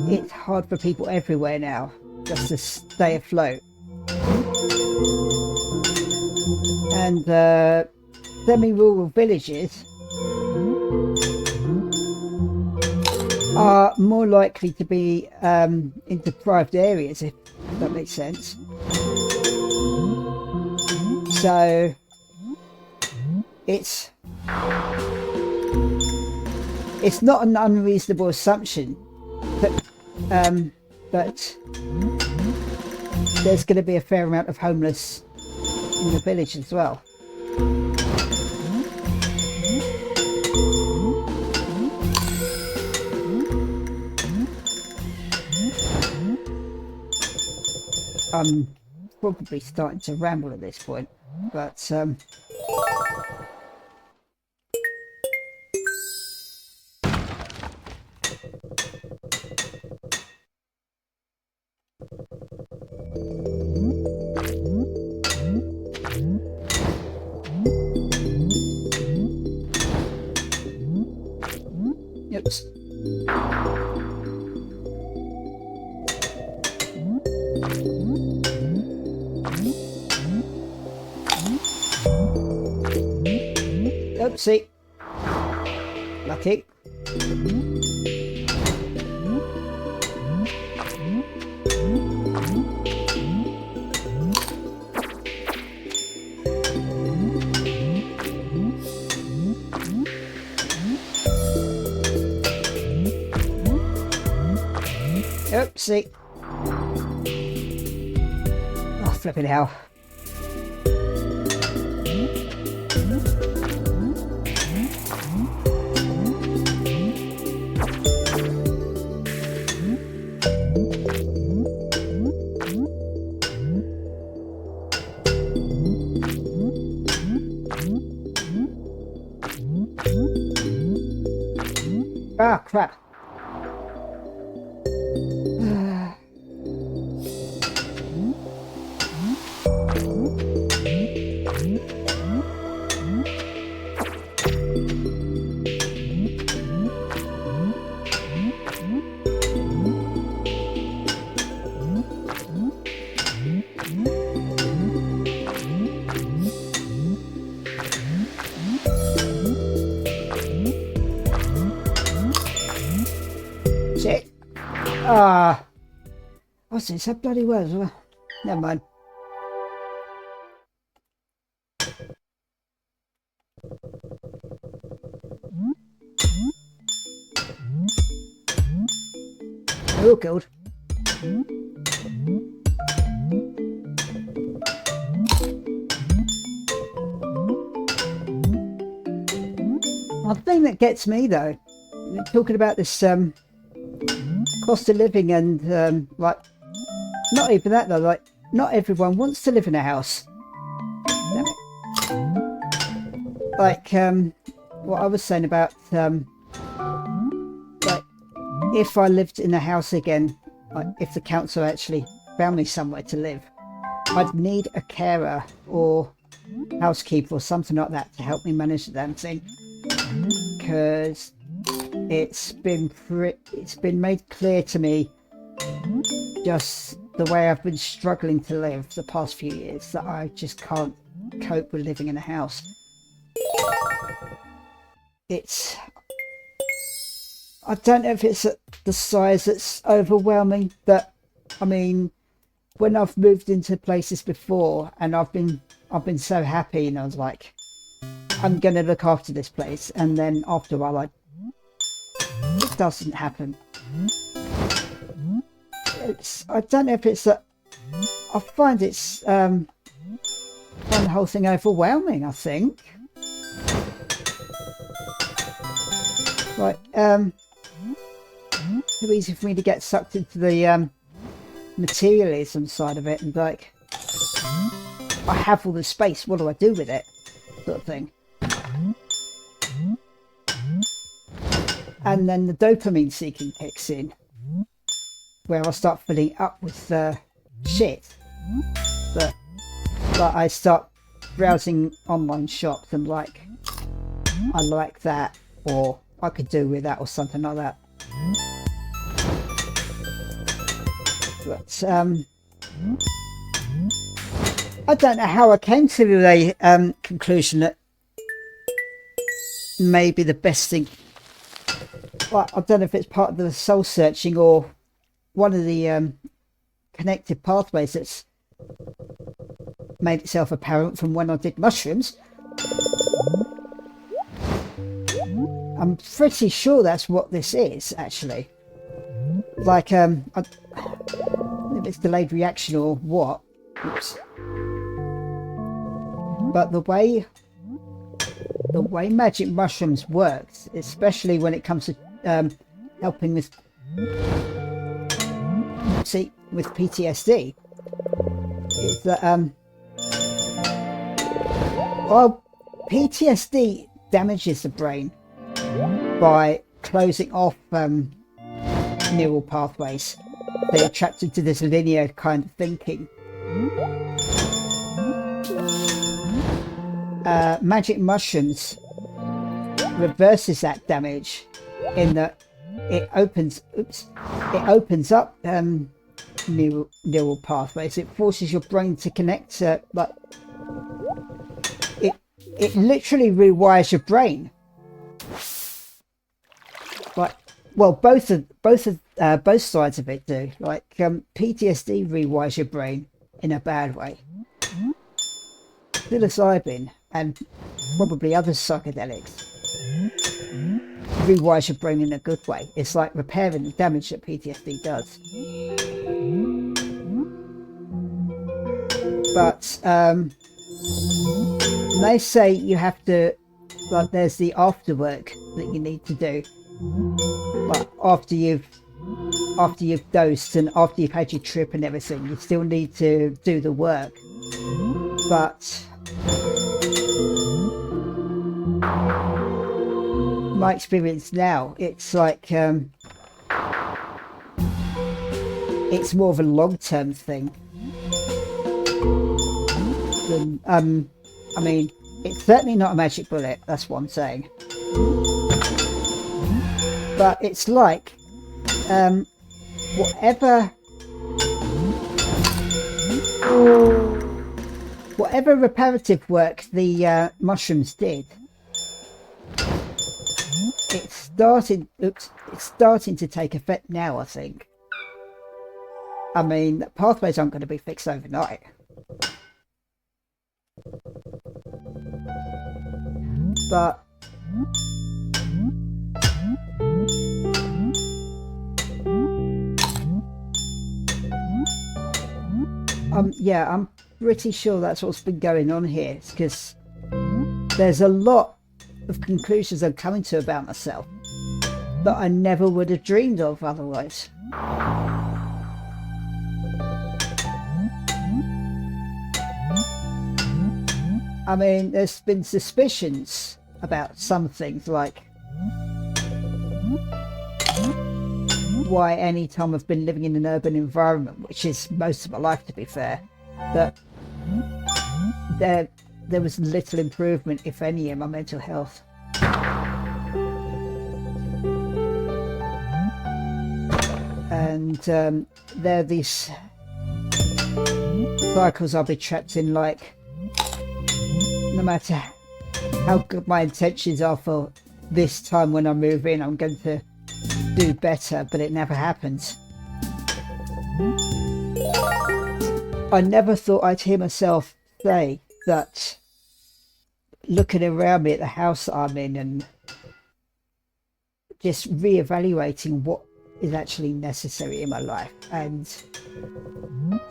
it's hard for people everywhere now just to stay afloat. And semi-rural villages are more likely to be in deprived areas, if that makes sense. So it's not an unreasonable assumption but there's going to be a fair amount of homeless in the village as well. I'm probably starting to ramble at this point, but oops. Oopsie. Lucky. Oopsie. Oh, flipping hell. Ah, crap. Shit. Ah. What's it? So bloody well as well. Never mind. Oh, killed. One thing that gets me though, talking about this cost of living and like, not even that though, like not everyone wants to live in a house. Damn it. Like what I was saying about like if I lived in a house again, like if the council actually found me somewhere to live, I'd need a carer or housekeeper or something like that to help me manage the damn thing, because it's been made clear to me just the way I've been struggling to live the past few years that I just can't cope with living in a house. I don't know if it's the size that's overwhelming, but I mean, when I've moved into places before and I've been so happy and I was like, I'm gonna look after this place, and then after a while it doesn't happen. I don't know if it's that I find it's find the whole thing overwhelming, I think. Like too easy for me to get sucked into the materialism side of it and like, I have all the space, what do I do with it, sort of thing. And then the dopamine seeking kicks in, where I start filling up with shit. But I start browsing online shops and like, I like that, or I could do with that, or something like that. But I don't know how I came to the conclusion that maybe the best thing, well, I don't know if it's part of the soul searching or one of the connected pathways that's made itself apparent from when I did mushrooms. I'm pretty sure that's what this is, actually. Like, if it's delayed reaction or what. Oops. But the way magic mushrooms works, especially when it comes to helping with PTSD, is that while PTSD damages the brain by closing off neural pathways, they're attracted to this linear kind of thinking. Magic mushrooms reverses that damage in that it opens up neural pathways. It forces your brain to connect like it literally rewires your brain. Like, well, both sides of it do. Like PTSD rewires your brain in a bad way. Psilocybin and probably other psychedelics rewires your brain in a good way. It's like repairing the damage that PTSD does. But they say you have to, like, there's the after work that you need to do. Like after you've dosed and after you've had your trip and everything, you still need to do the work. But my experience now, it's like it's more of a long-term thing than I mean, it's certainly not a magic bullet, that's what I'm saying. But it's like whatever reparative work the mushrooms did, it's starting to take effect now, I think. I mean, pathways aren't going to be fixed overnight. But yeah, I'm pretty sure that's what's been going on here, because there's a lot of conclusions I'm coming to about myself that I never would have dreamed of otherwise. I mean, there's been suspicions about some things, like why any time I've been living in an urban environment, which is most of my life to be fair, that there was little improvement, if any, in my mental health. And there are these cycles I'll be trapped in, like no matter how good my intentions are for this time when I move in, I'm going to do better, but it never happens. I never thought I'd hear myself say that, looking around me at the house that I'm in and just re-evaluating what is actually necessary in my life, and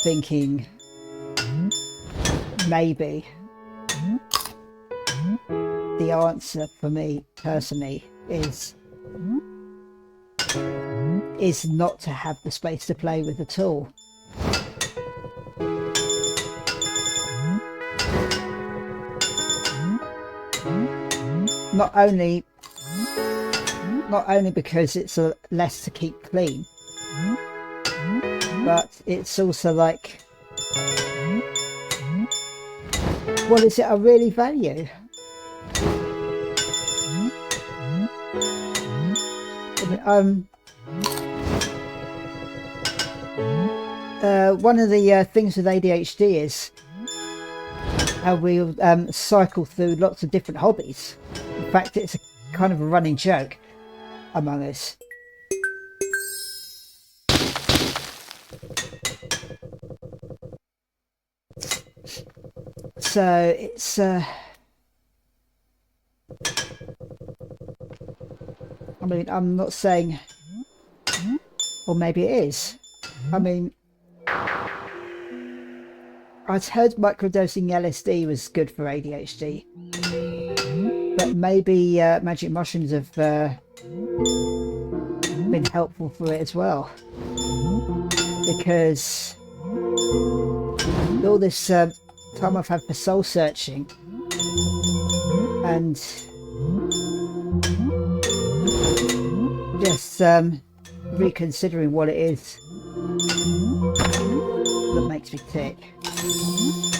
thinking maybe the answer for me personally is not to have the space to play with at all. Not only because it's less to keep clean, but it's also like, what is it I really value? One of the things with ADHD is how we cycle through lots of different hobbies. In fact, it's a kind of a running joke among us. So it's I mean, I'm not saying, or maybe it is. I mean, I'd heard microdosing LSD was good for ADHD, but maybe magic mushrooms have been helpful for it as well, because all this time I've had for soul searching and just reconsidering what it is that makes me tick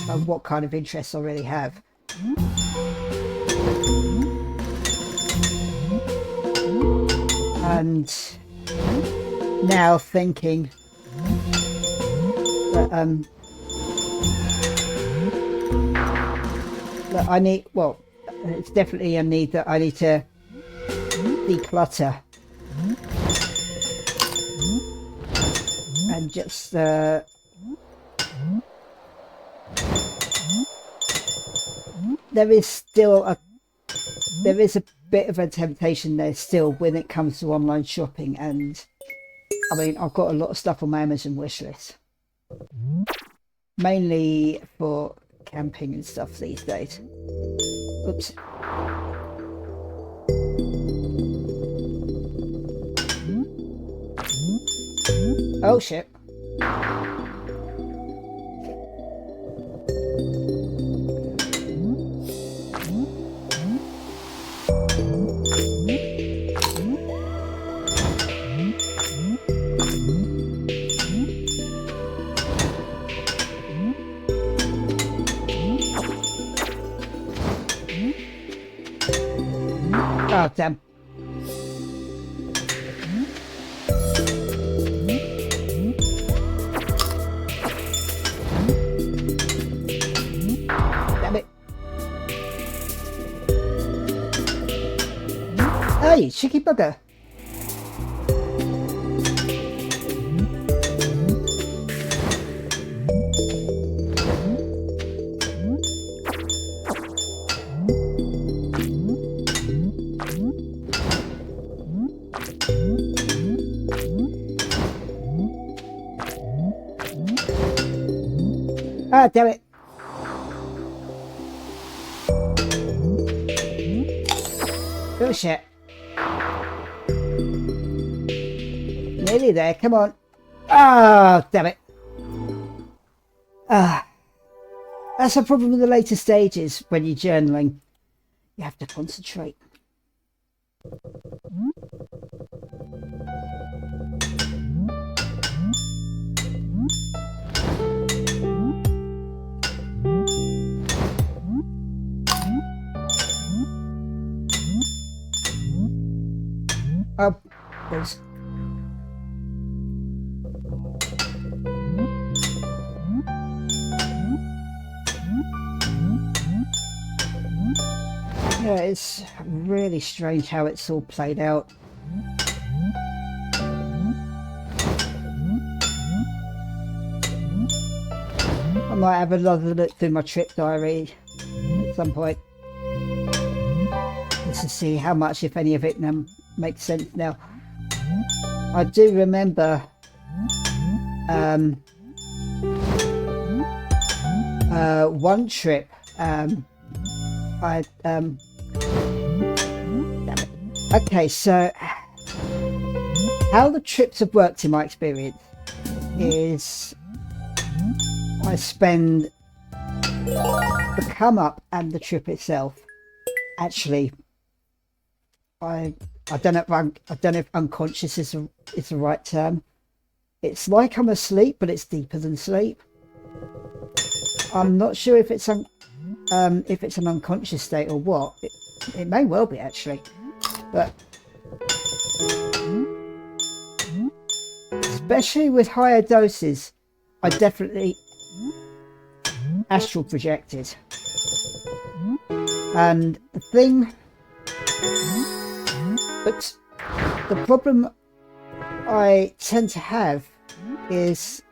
and what kind of interests I really have. And now thinking that that I need, well, it's definitely a need that I need to declutter and just there is still a bit of a temptation there still when it comes to online shopping, and I mean, I've got a lot of stuff on my Amazon wish list, mainly for camping and stuff these days. Oops. Oh shit. Oh, damn. Damn it. Hey, cheeky bugger. Ah, damn it. Oh shit. Nearly there, come on. Ah, damn it. Ah. That's a problem with the later stages when you're journaling. You have to concentrate. Oh, there's... Yeah, it's really strange how it's all played out. I might have another look through my trip diary at some point, just to see how much, if any of it, makes sense now. I do remember one trip okay, so how the trips have worked in my experience is I spend the come up and the trip itself, actually I don't know if unconscious is the right term. It's like I'm asleep, but it's deeper than sleep. I'm not sure if it's an unconscious state or what. It may well be, actually, but especially with higher doses, I definitely astral projected. And the thing, but the problem I tend to have is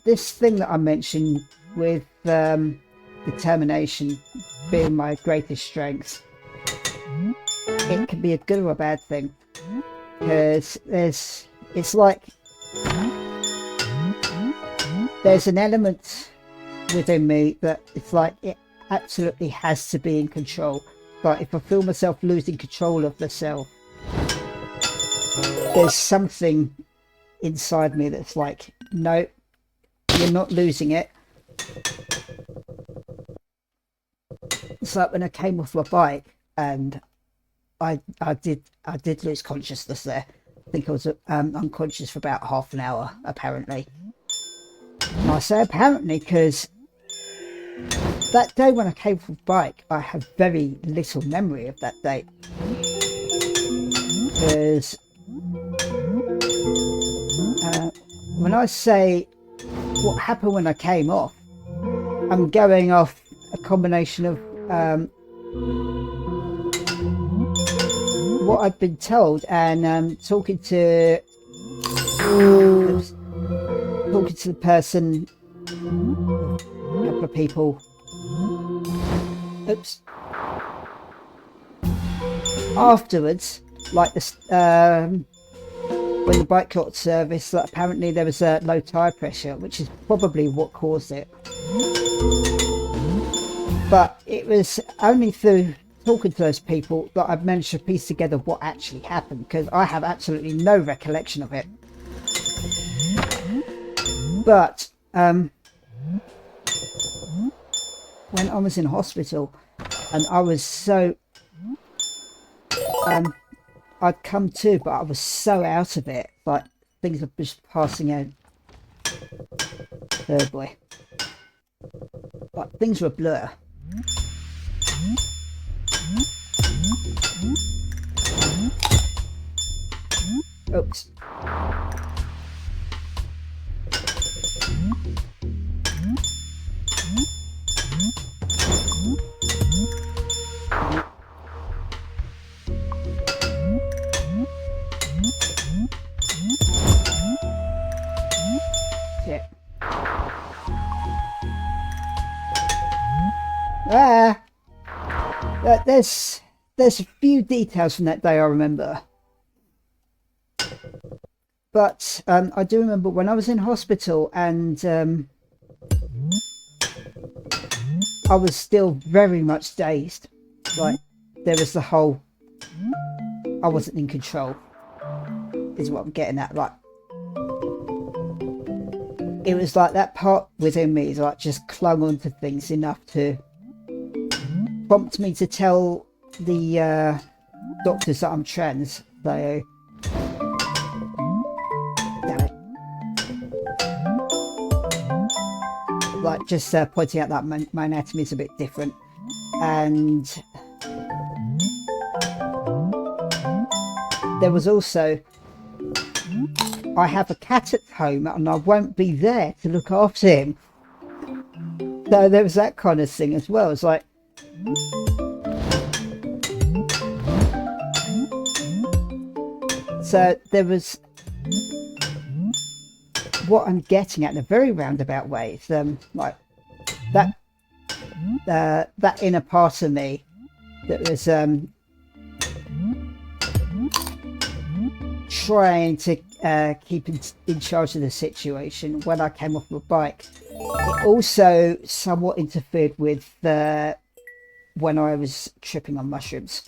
this thing that I mentioned with determination being my greatest strength, it can be a good or a bad thing, because it's like there's an element within me that it's like it absolutely has to be in control. But if I feel myself losing control of the self, there's something inside me that's like, no, you're not losing it. It's like when I came off my bike and I did lose consciousness there. I think I was unconscious for about half an hour, apparently. And I say apparently because that day when I came off the bike, I have very little memory of that day. Because when I say what happened when I came off, I'm going off a combination of what I've been told and talking to the person, a couple of people. Oops. Afterwards, like this, when the bike got serviced, that apparently there was a low tyre pressure, which is probably what caused it. But it was only through talking to those people that I've managed to piece together what actually happened, because I have absolutely no recollection of it. But when I was in hospital and I was so I'd come to, but I was so out of it, like things were just passing out. Oh boy, like things were a blur. Oops. Yeah. There's a few details from that day I remember, but I do remember when I was in hospital and I was still very much dazed. Like there was the whole I wasn't in control is what I'm getting at. Like it was like that part within me is like just clung on to things enough to prompt me to tell the doctors that I'm trans. So damn it. Like just pointing out that my anatomy is a bit different, and there was also I have a cat at home and I won't be there to look after him. So there was that kind of thing as well. It's like so there was what I'm getting at in a very roundabout way. It's like that that inner part of me that was trying to keep in charge of the situation when I came off my bike. It also somewhat interfered with when I was tripping on mushrooms,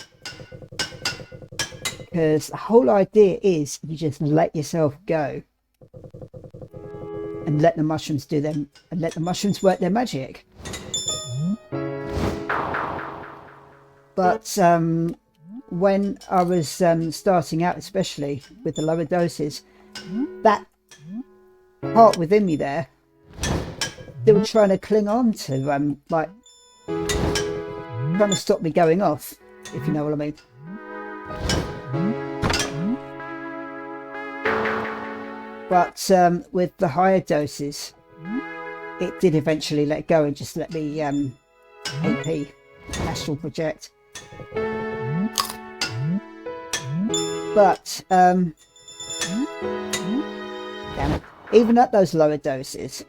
because the whole idea is you just let yourself go and let the mushrooms do them and let the mushrooms work their magic. But when I was starting out, especially with the lower doses, that part within me there still trying to cling on to like trying to stop me going off, if you know what I mean. But with the higher doses, it did eventually let go and just let me AP, astral project. But damn it, even at those lower doses,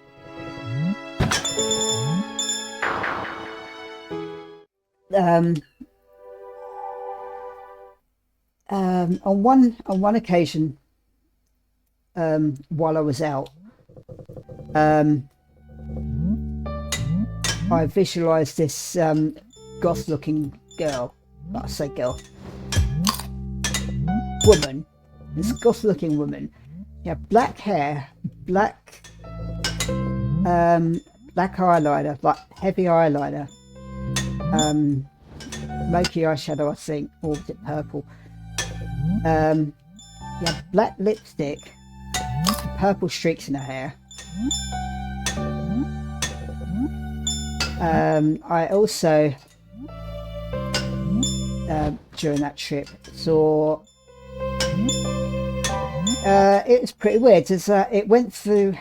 on one occasion, while I was out, I visualized this goth looking girl, I say girl, woman, this goth looking woman. She had black hair, black eyeliner, like heavy eyeliner, smoky eyeshadow, I think, or was it purple? Yeah, black lipstick, purple streaks in her hair. I also, during that trip, saw, it was pretty weird, as it went through,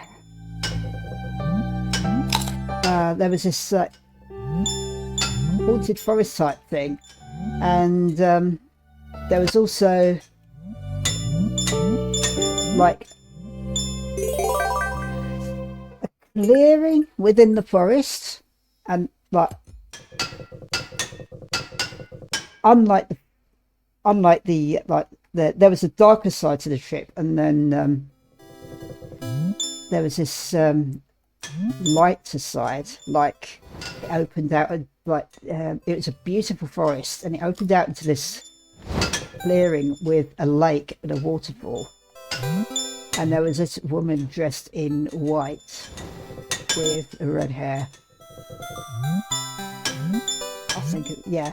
there was this haunted forest type thing, and there was also like a clearing within the forest, and like unlike the there was a darker side to the trip, and then there was this lighter side, like it opened out, like it was a beautiful forest, and it opened out into this clearing with a lake and a waterfall, and there was this woman dressed in white with red hair. I think yeah,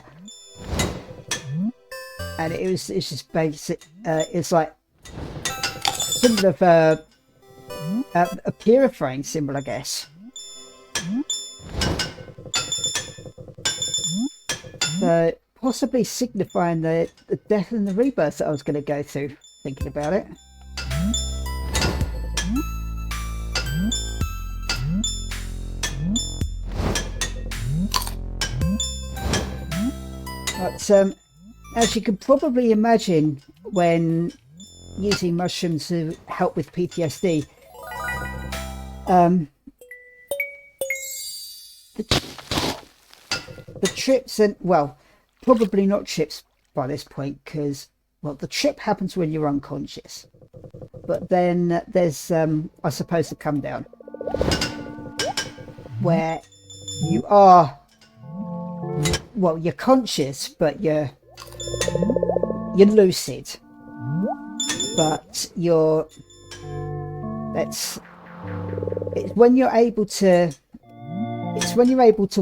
and it's just basic, it's like sort of a purifying symbol, I guess. So possibly signifying the death and the rebirth that I was going to go through, thinking about it. But as you can probably imagine, when using mushrooms to help with PTSD, the trips, and well, probably not trips by this point, because well, the trip happens when you're unconscious, but then there's I suppose the come down, where you are, well, you're conscious, but you're lucid, but it's when you're able to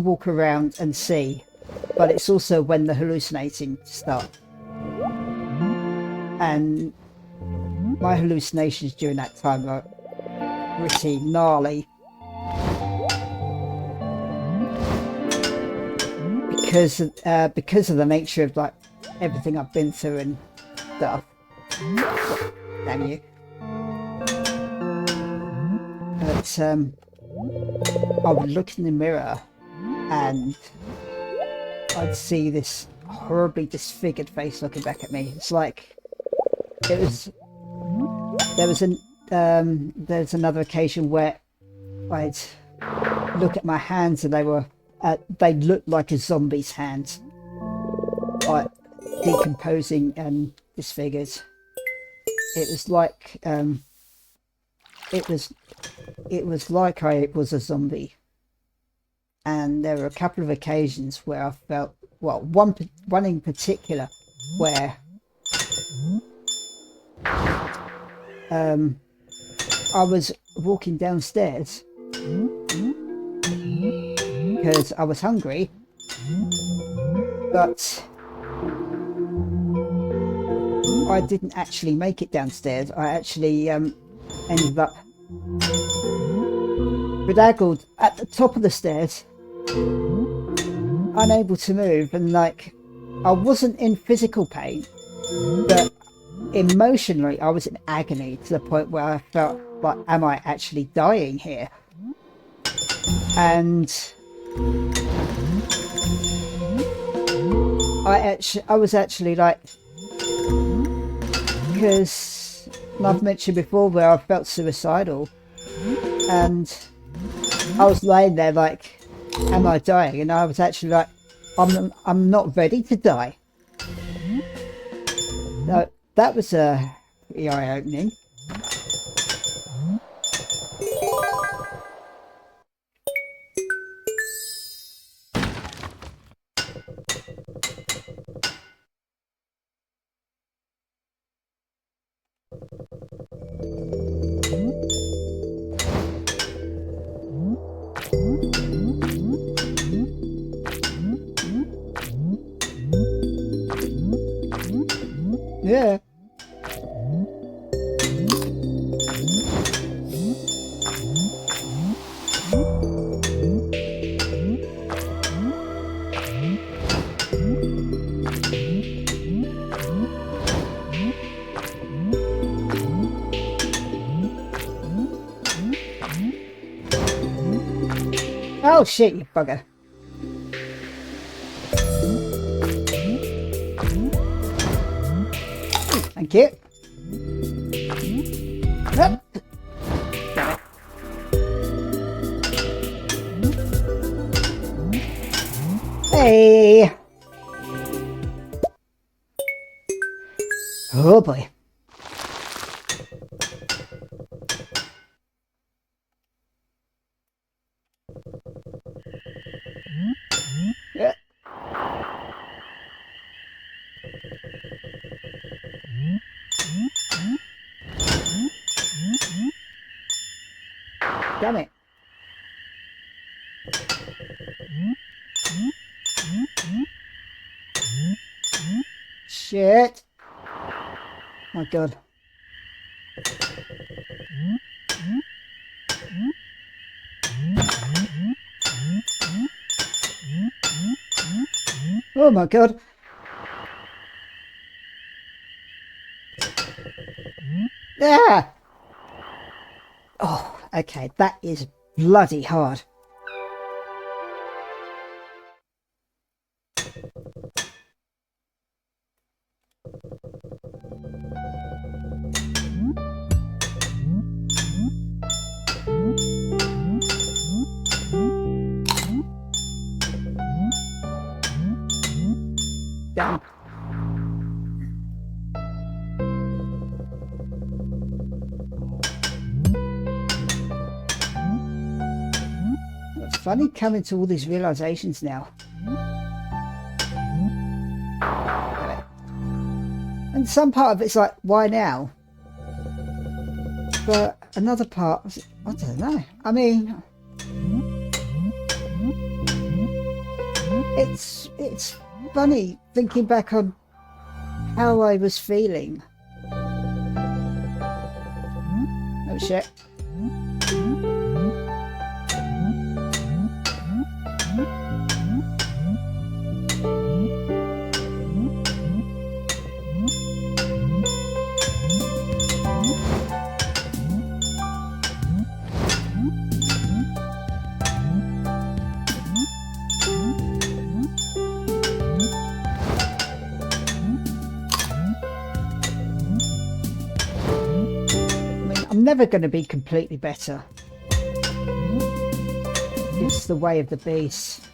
walk around and see, but it's also when the hallucinating start. And my hallucinations during that time are pretty gnarly, because of the nature of like everything I've been through and stuff. Damn you. But I would look in the mirror and I'd see this horribly disfigured face looking back at me. It's like there's another occasion where I'd look at my hands and they looked like a zombie's hands, like decomposing and disfigured. It was like it was like I was a zombie. And there were a couple of occasions where I felt, well, one in particular where I was walking downstairs because I was hungry, but I didn't actually make it downstairs. I actually ended up bedazzled at the top of the stairs, unable to move, and like I wasn't in physical pain, but emotionally I was in agony, to the point where I felt like, am I actually dying here? And I was actually like, because I've mentioned before where I felt suicidal, and I was laying there like, am I dying? And I was actually like I'm not ready to die. No, that was pretty eye-opening. Yeah. Oh shit, you bugger. Thank you. Yep. Hey. Oh boy. Yeah. Damn it. Shit. My god. Oh my god. Yeah. Oh, okay. That is bloody hard. Damn. It's funny coming to all these realizations now. And some part of it's like, why now? But another part, I don't know. I mean, it's funny thinking back on how I was feeling. Oh shit. I'm never going to be completely better. It's the way of the beast.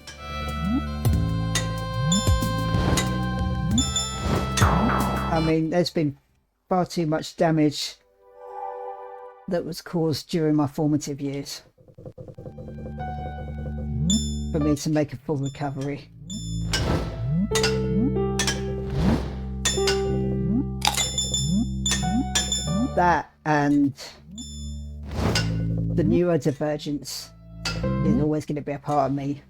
I mean, there's been far too much damage that was caused during my formative years for me to make a full recovery. That and the neurodivergence is always going to be a part of me.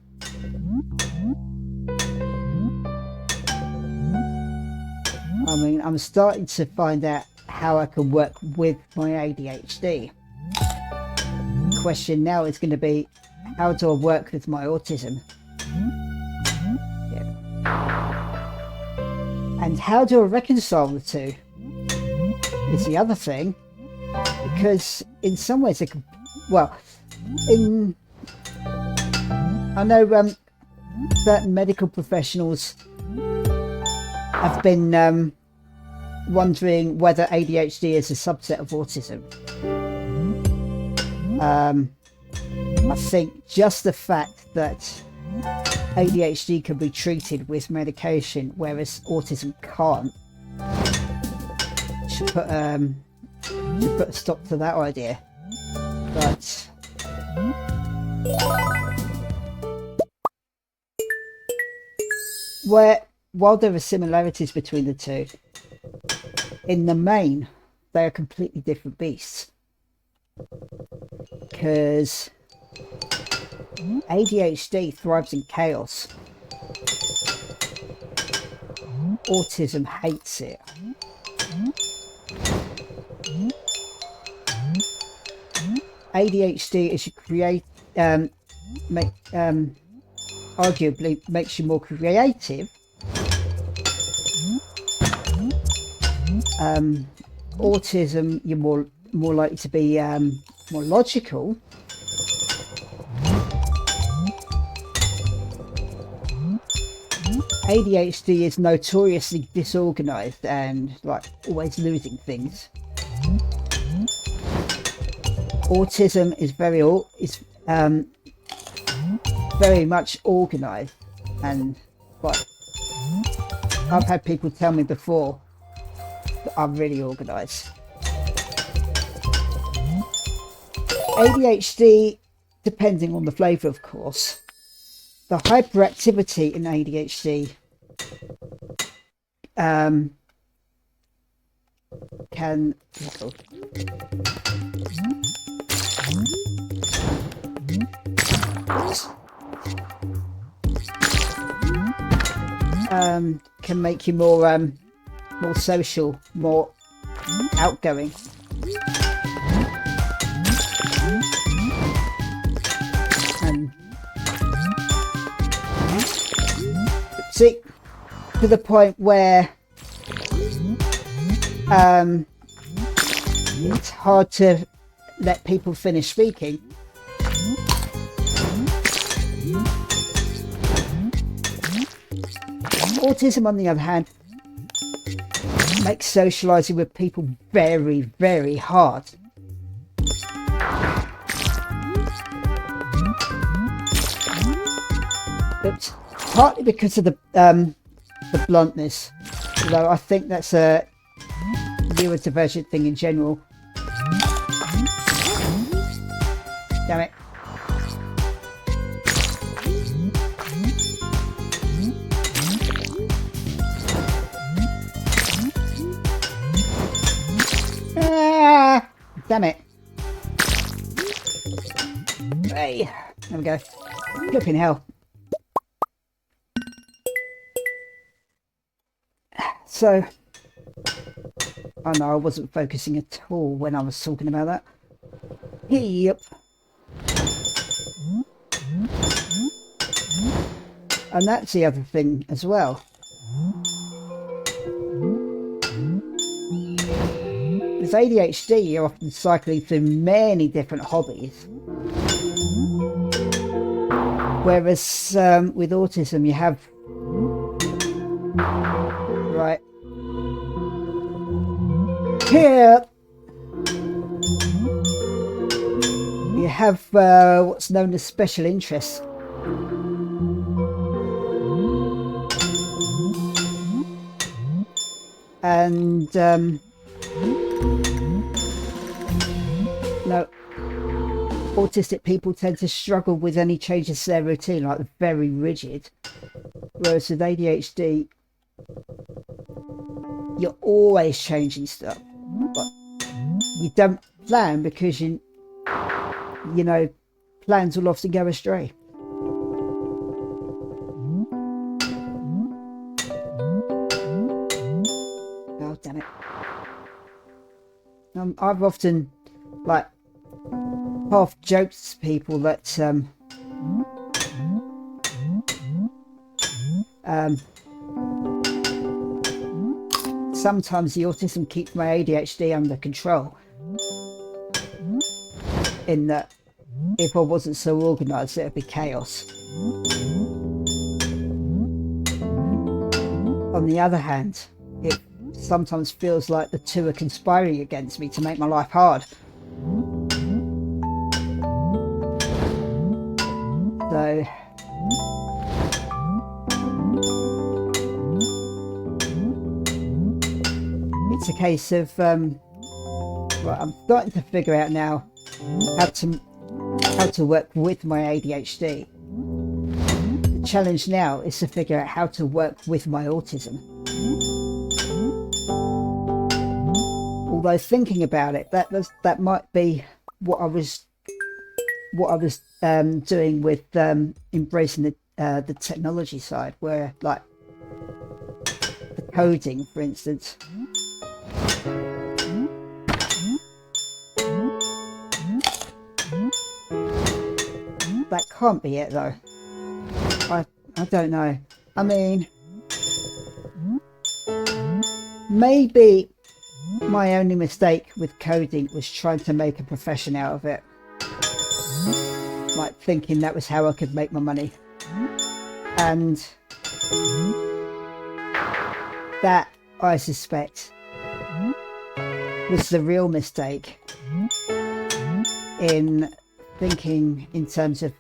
I mean, I'm starting to find out how I can work with my ADHD. The question now is going to be, how do I work with my autism? Yeah. And how do I reconcile the two? Is the other thing, because in some ways it can, well, I know certain medical professionals have been wondering whether ADHD is a subset of autism. I think just the fact that ADHD can be treated with medication, whereas autism can't. Should put a stop to that idea. But while there are similarities between the two, in the main they are completely different beasts. Because ADHD thrives in chaos. Autism hates it. ADHD is arguably makes you more creative. Autism, you're more likely to be more logical. ADHD is notoriously disorganized and like always losing things. Autism is very much organized, and like I've had people tell me before that I'm really organized. ADHD, depending on the flavor, of course. The hyperactivity in ADHD can make you more social, more outgoing. See, to the point where it's hard to let people finish speaking. Autism, on the other hand, makes socializing with people very, very hard. It's partly because of the bluntness, although I think that's a neurodivergent thing in general. Damn it. Ah, damn it. Hey, there we go. Flipping hell. So, I know I wasn't focusing at all when I was talking about that. Yep. And that's the other thing as well. With ADHD, you're often cycling through many different hobbies. Whereas with autism, you have... Right. Here, you have what's known as special interests. And no, autistic people tend to struggle with any changes to their routine, like very rigid. Whereas with ADHD, you're always changing stuff, but you don't plan because you know plans will often go astray. Oh damn it. I've often like half joked to people that sometimes the autism keeps my ADHD under control, in that if I wasn't so organised, it would be chaos. On the other hand, it sometimes feels like the two are conspiring against me to make my life hard. So case of well, I'm starting to figure out now how to work with my ADHD. The challenge now is to figure out how to work with my autism. Although thinking about it, that might be what I was doing with embracing the technology side, where like the coding, for instance. That can't be it though. I don't know. I mean, maybe my only mistake with coding was trying to make a profession out of it. Like thinking that was how I could make my money. And that, I suspect, was the real mistake in thinking in terms of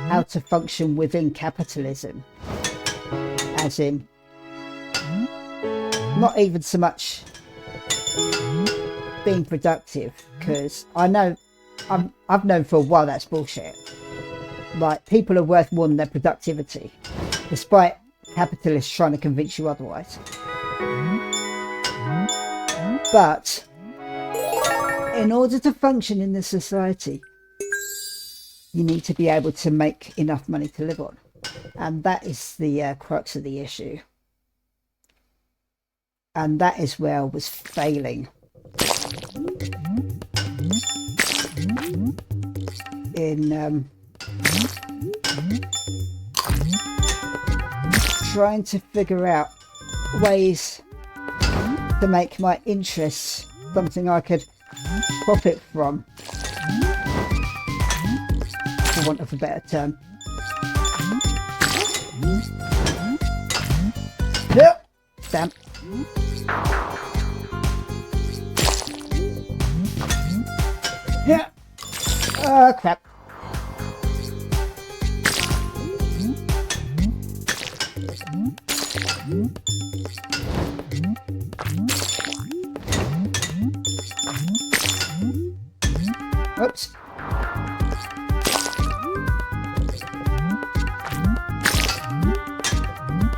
how to function within capitalism, as in not even so much being productive, because I've known for a while that's bullshit. Like, people are worth more than their productivity, despite capitalists trying to convince you otherwise. But in order to function in this society, you need to be able to make enough money to live on. And that is the crux of the issue. And that is where I was failing. In trying to figure out ways to make my interests something I could profit from, for want of a better term. Yep. Damn. Yeah. Oh crap. Oops.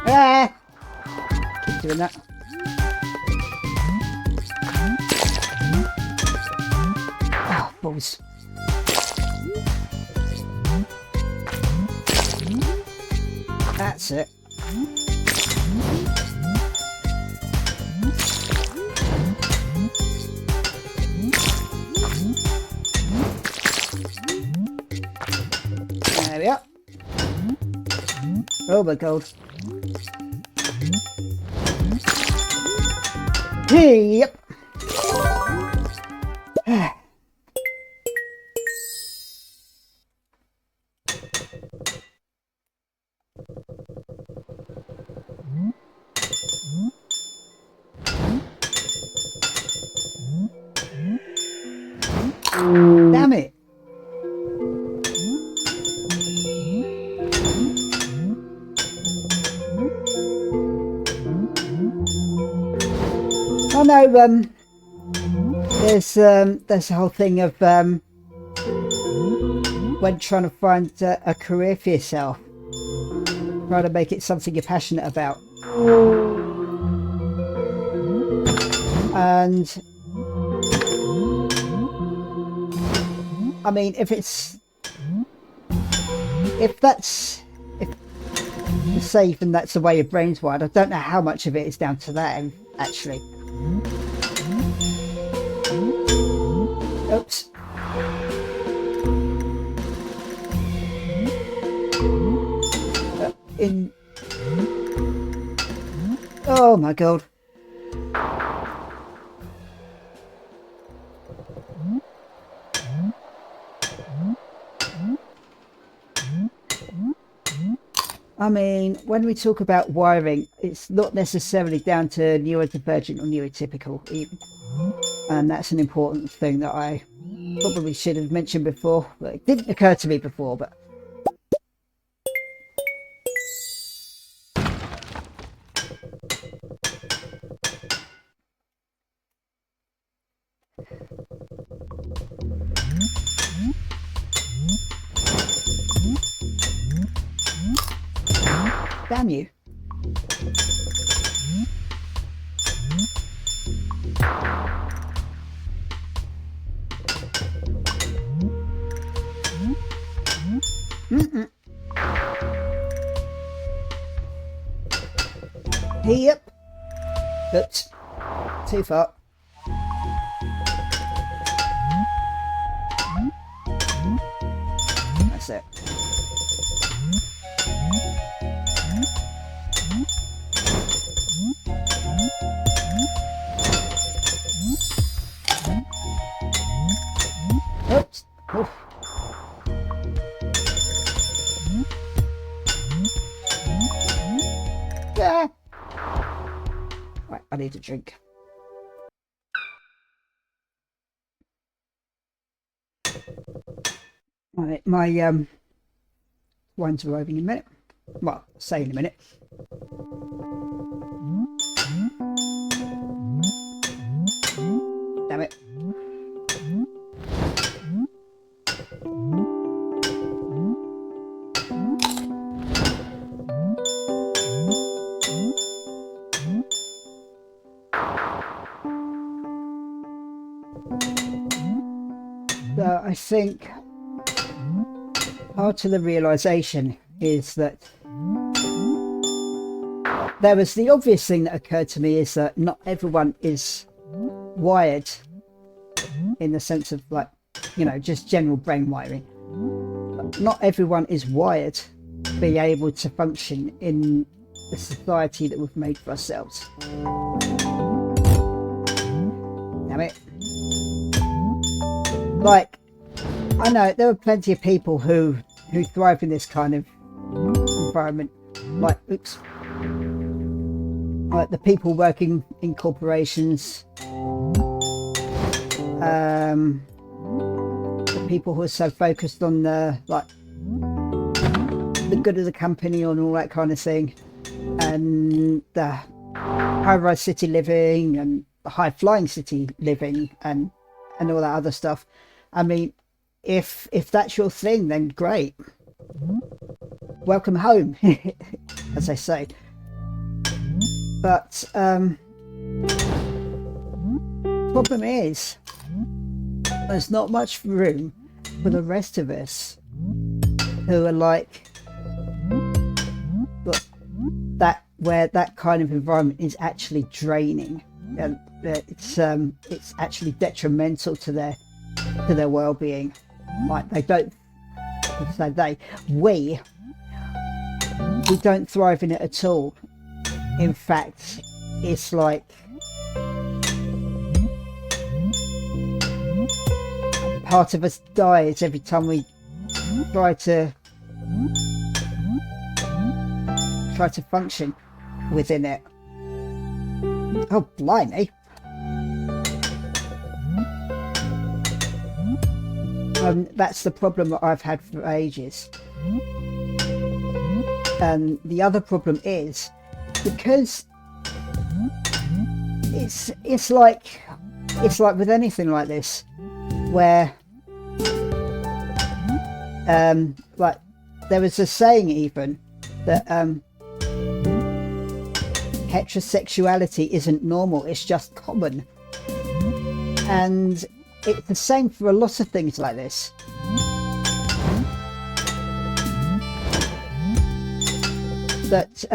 Ah! Keep doing that. Oh, balls. That's it. There we are. Oh my god. Yep. Damn it. Oh no, there's the whole thing of when trying to find a career for yourself, trying to make it something you're passionate about. And I mean, if say even that's the way your brain's wired, I don't know how much of it is down to that actually. Oops. Oh my god. I mean, when we talk about wiring, it's not necessarily down to neurodivergent or neurotypical even. And that's an important thing that I probably should have mentioned before, but it didn't occur to me before. But Damn you. Yep. Oops. Too far. That's it. Oops. Oof. Yeah. Right, I need a drink. Right, my wine's arriving in a minute. Well, say in a minute. Damn it. So I think part of the realization is that there was the obvious thing that occurred to me is that not everyone is wired in the sense of, like, you know, just general brain wiring. Not everyone is wired to be able to function in the society that we've made for ourselves. Damn it. Like, I know there are plenty of people who thrive in this kind of environment, like, oops, like the people working in corporations, the people who are so focused on the good of the company and all that kind of thing, and the high-rise city living and the high-flying city living and all that other stuff. I mean, if that's your thing, then great. Welcome home, as they say. But problem is, there's not much room for the rest of us who are like, look, where that kind of environment is actually draining, and it's actually detrimental to their well-being. Like, they don't, so we don't thrive in it at all. In fact, it's like part of us dies every time we try to function within it. Oh, blimey. That's the problem that I've had for ages. And the other problem is, because it's like with anything like this, where like there was a saying even that heterosexuality isn't normal, it's just common. And it's the same for a lot of things like this. That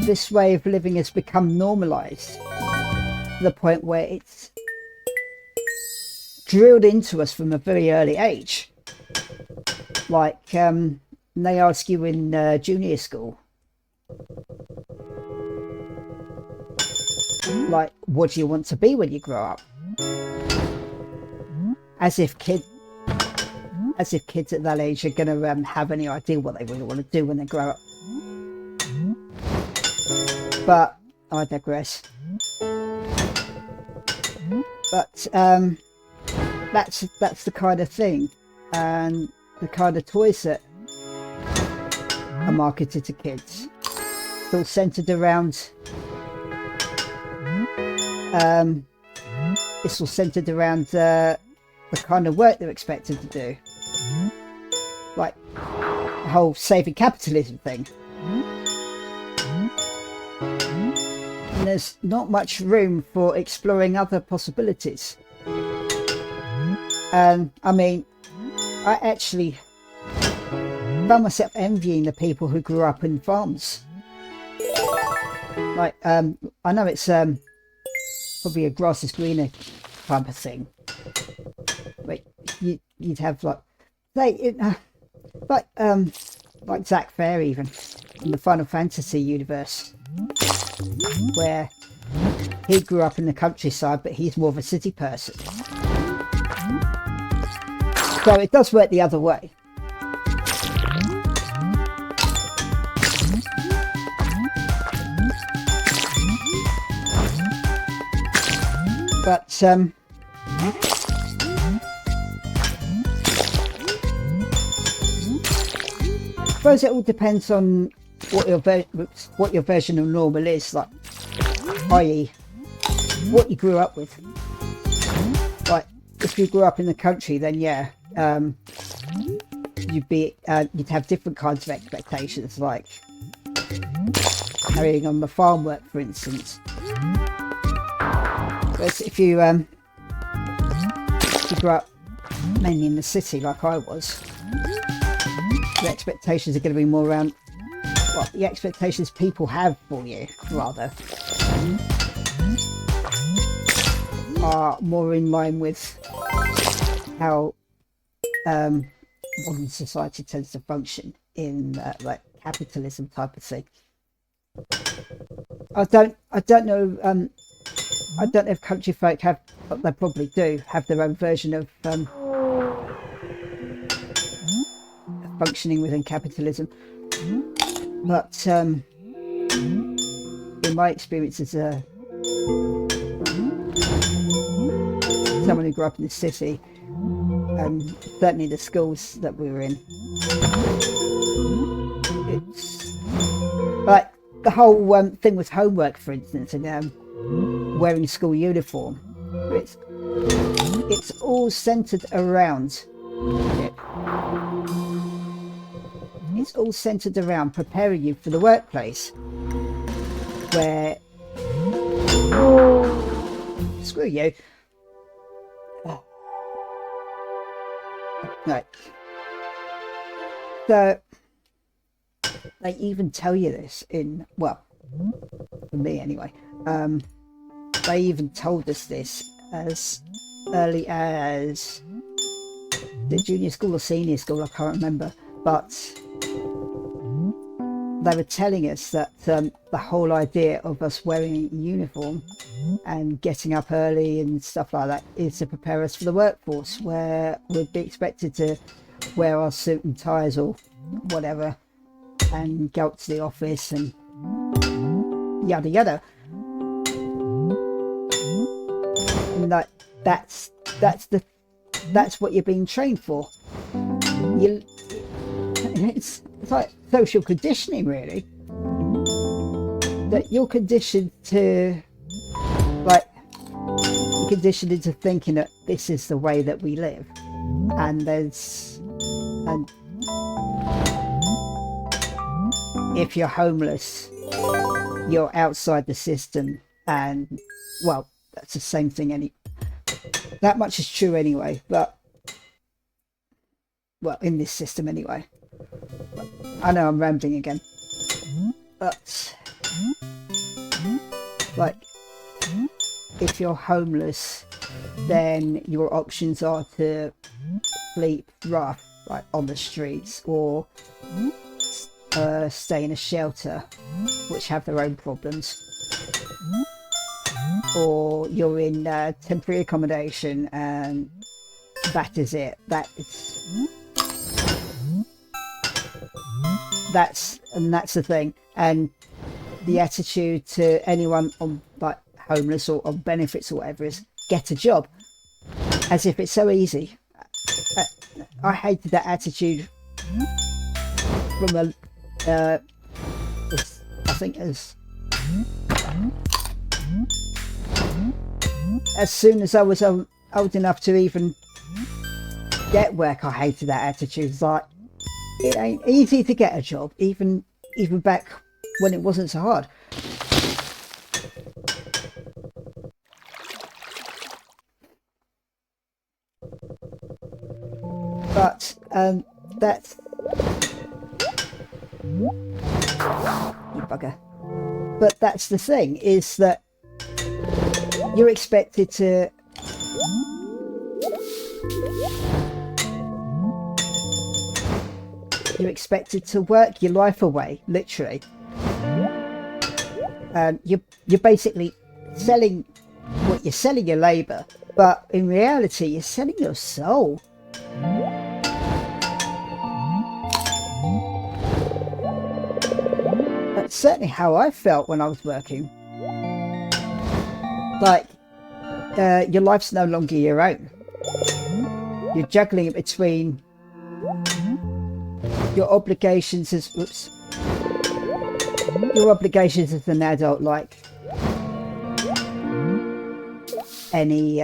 this way of living has become normalized to the point where it's drilled into us from a very early age. Like, they ask you in junior school, like, what do you want to be when you grow up? As if kids at that age are going to have any idea what they really want to do when they grow up. But I digress. But that's the kind of thing, and the kind of toys that are marketed to kids. It's all centered around the kind of work they're expected to do. Like, the whole saving capitalism thing. And there's not much room for exploring other possibilities. And I mean, I actually found myself envying the people who grew up in farms. Like, I know it's probably a grass is greener type of thing, but you'd have like like Zack Fair, even in the Final Fantasy universe, where he grew up in the countryside, but he's more of a city person. So it does work the other way. But I suppose it all depends on what your version of normal is, like, i.e. what you grew up with. Like, if you grew up in the country, then yeah, you'd have different kinds of expectations, like carrying on the farm work, for instance. Whereas if you grew up mainly in the city, like I was, the expectations are going to be more around, well, the expectations people have for you, rather, are more in line with how modern society tends to function in like capitalism type of thing. I don't know. I don't know if country folk have, but they probably do have their own version of functioning within capitalism. But in my experience as someone who grew up in the city, and certainly the schools that we were in, it's like the whole thing with homework, for instance, and wearing school uniform. It's all centered around it. It's all centered around preparing you for the workplace, where screw you. Right. So they even tell you this in, well, for me anyway, they even told us this as early as the junior school or senior school, I can't remember, but they were telling us that the whole idea of us wearing a uniform and getting up early and stuff like that is to prepare us for the workforce, where we'd be expected to wear our suit and ties or whatever and go up to the office and yada yada. And that's what you're being trained for. It's like social conditioning, really. That you're conditioned to, like, you're conditioned into thinking that this is the way that we live, and if you're homeless, you're outside the system, and well, that's the same thing. That much is true anyway, but well, in this system anyway. I know I'm rambling again, but like, if you're homeless, then your options are to sleep rough, like on the streets, or stay in a shelter, which have their own problems, or you're in temporary accommodation, and that is it. That's the thing. And the attitude to anyone on like homeless or on benefits or whatever is get a job, as if it's so easy. I hated that attitude from I think as soon as I was old enough to even get work. I hated that attitude. It's like, it ain't easy to get a job, even back when it wasn't so hard. But that's you bugger. But that's the thing, is that you're expected to work your life away, literally. And you're basically selling your labor, but in reality you're selling your soul. That's certainly how I felt when I was working. Like, your life's no longer your own. You're juggling it between your obligations as an adult, like any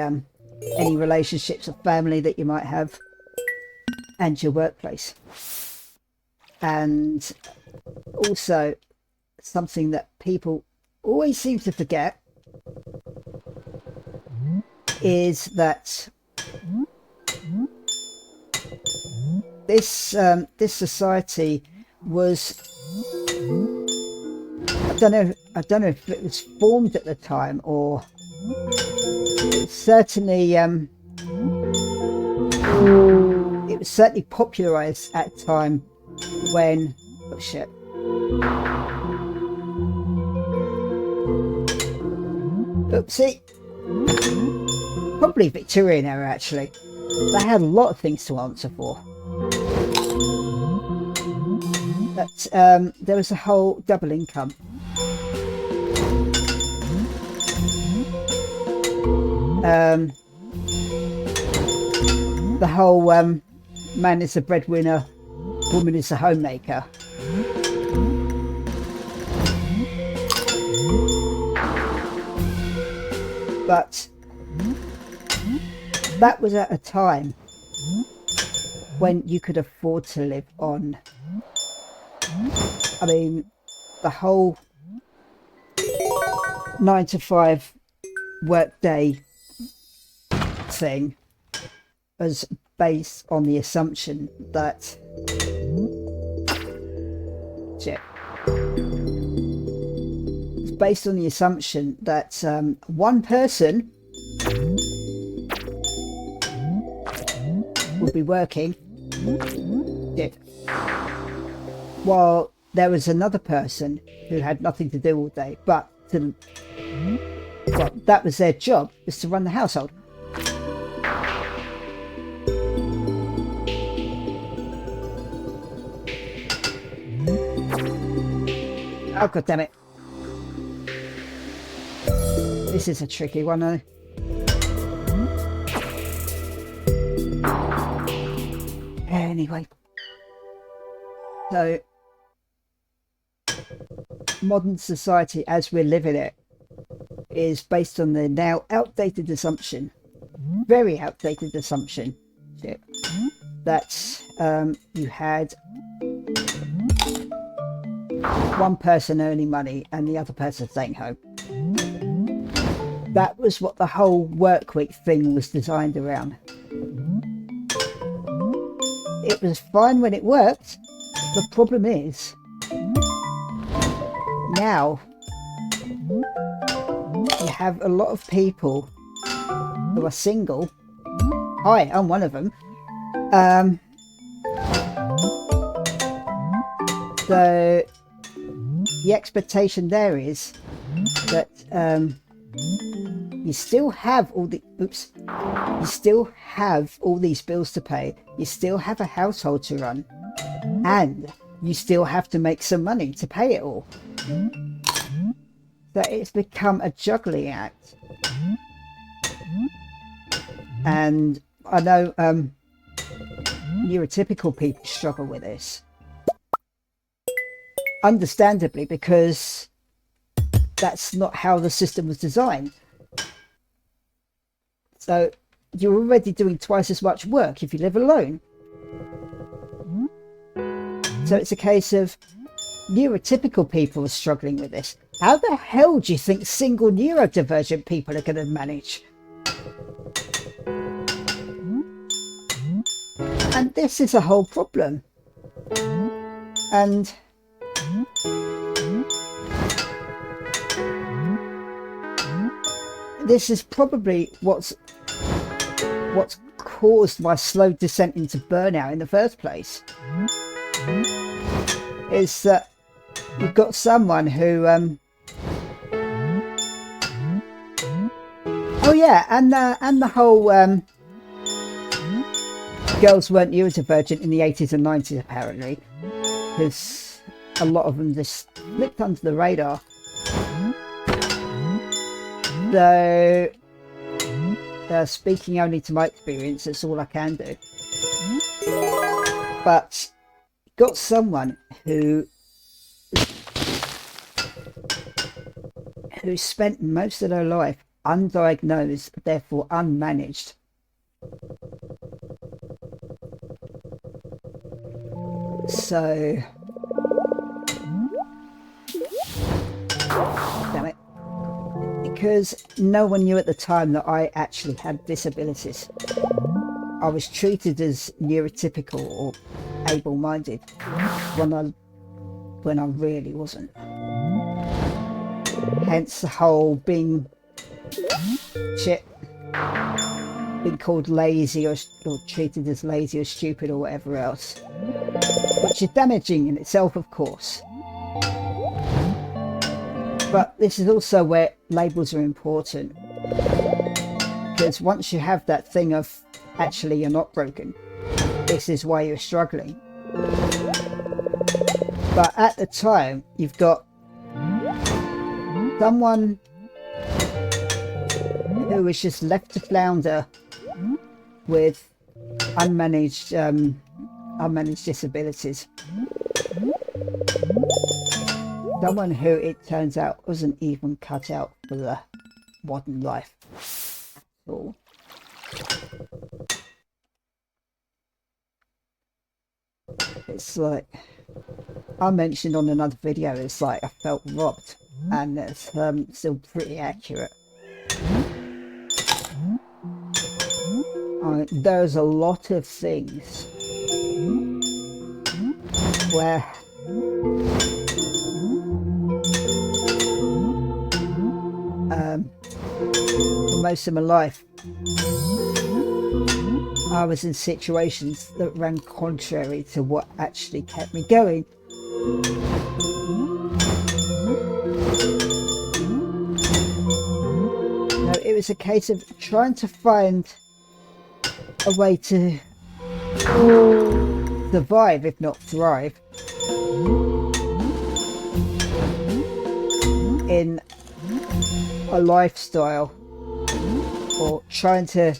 relationships or family that you might have, and your workplace. And also, something that people always seem to forget is that this society was, I don't know if it was formed at the time, or it's certainly it was certainly popularized at a time when, oh shit, oopsie, probably Victorian era actually. They had a lot of things to answer for. But there was a whole double income. The whole man is the breadwinner, woman is the homemaker. But that was at a time when you could afford to live on, I mean, the whole 9 to 5 work day thing was based on the assumption that it's based on the assumption that one person would be working while there was another person who had nothing to do all day, but well, that was their job, was to run the household. Oh, god damn it. This is a tricky one, though. Anyway. So, modern society as we're living it is based on the now outdated assumption, very outdated assumption, that you had one person earning money and the other person staying home. That was what the whole work week thing was designed around. It was fine when it worked. The problem is, now you have a lot of people who are single. Hi, I'm one of them. So the expectation there is that you still have all the these bills to pay, you still have a household to run, and you still have to make some money to pay it all. So it's become a juggling act. And I know neurotypical people struggle with this, understandably, because that's not how the system was designed. So you're already doing twice as much work if you live alone. So it's a case of neurotypical people are struggling with this. How the hell do you think single neurodivergent people are going to manage? And this is a whole problem. And this is probably what's caused my slow descent into burnout in the first place. Is that you've got someone who oh yeah, and the whole girls weren't neurodivergent in the 80s and 90s apparently, because a lot of them just slipped under the radar. So speaking only to my experience, that's all I can do. But got someone who spent most of their life undiagnosed, therefore unmanaged. So damn it, because no one knew at the time that I actually had disabilities. I was treated as neurotypical or able-minded when I really wasn't. Hence the whole being called lazy or treated as lazy or stupid or whatever else, which is damaging in itself, of course. But this is also where labels are important, because once you have that thing of actually you're not broken, this is why you're struggling. But at the time you've got someone who was just left to flounder with unmanaged disabilities. Someone who it turns out wasn't even cut out for the modern life at all. It's like I mentioned on another video, it's like I felt robbed, and it's still pretty accurate. There's a lot of things where for most of my life I was in situations that ran contrary to what actually kept me going. No, it was a case of trying to find a way to survive, if not thrive, in a lifestyle, or trying to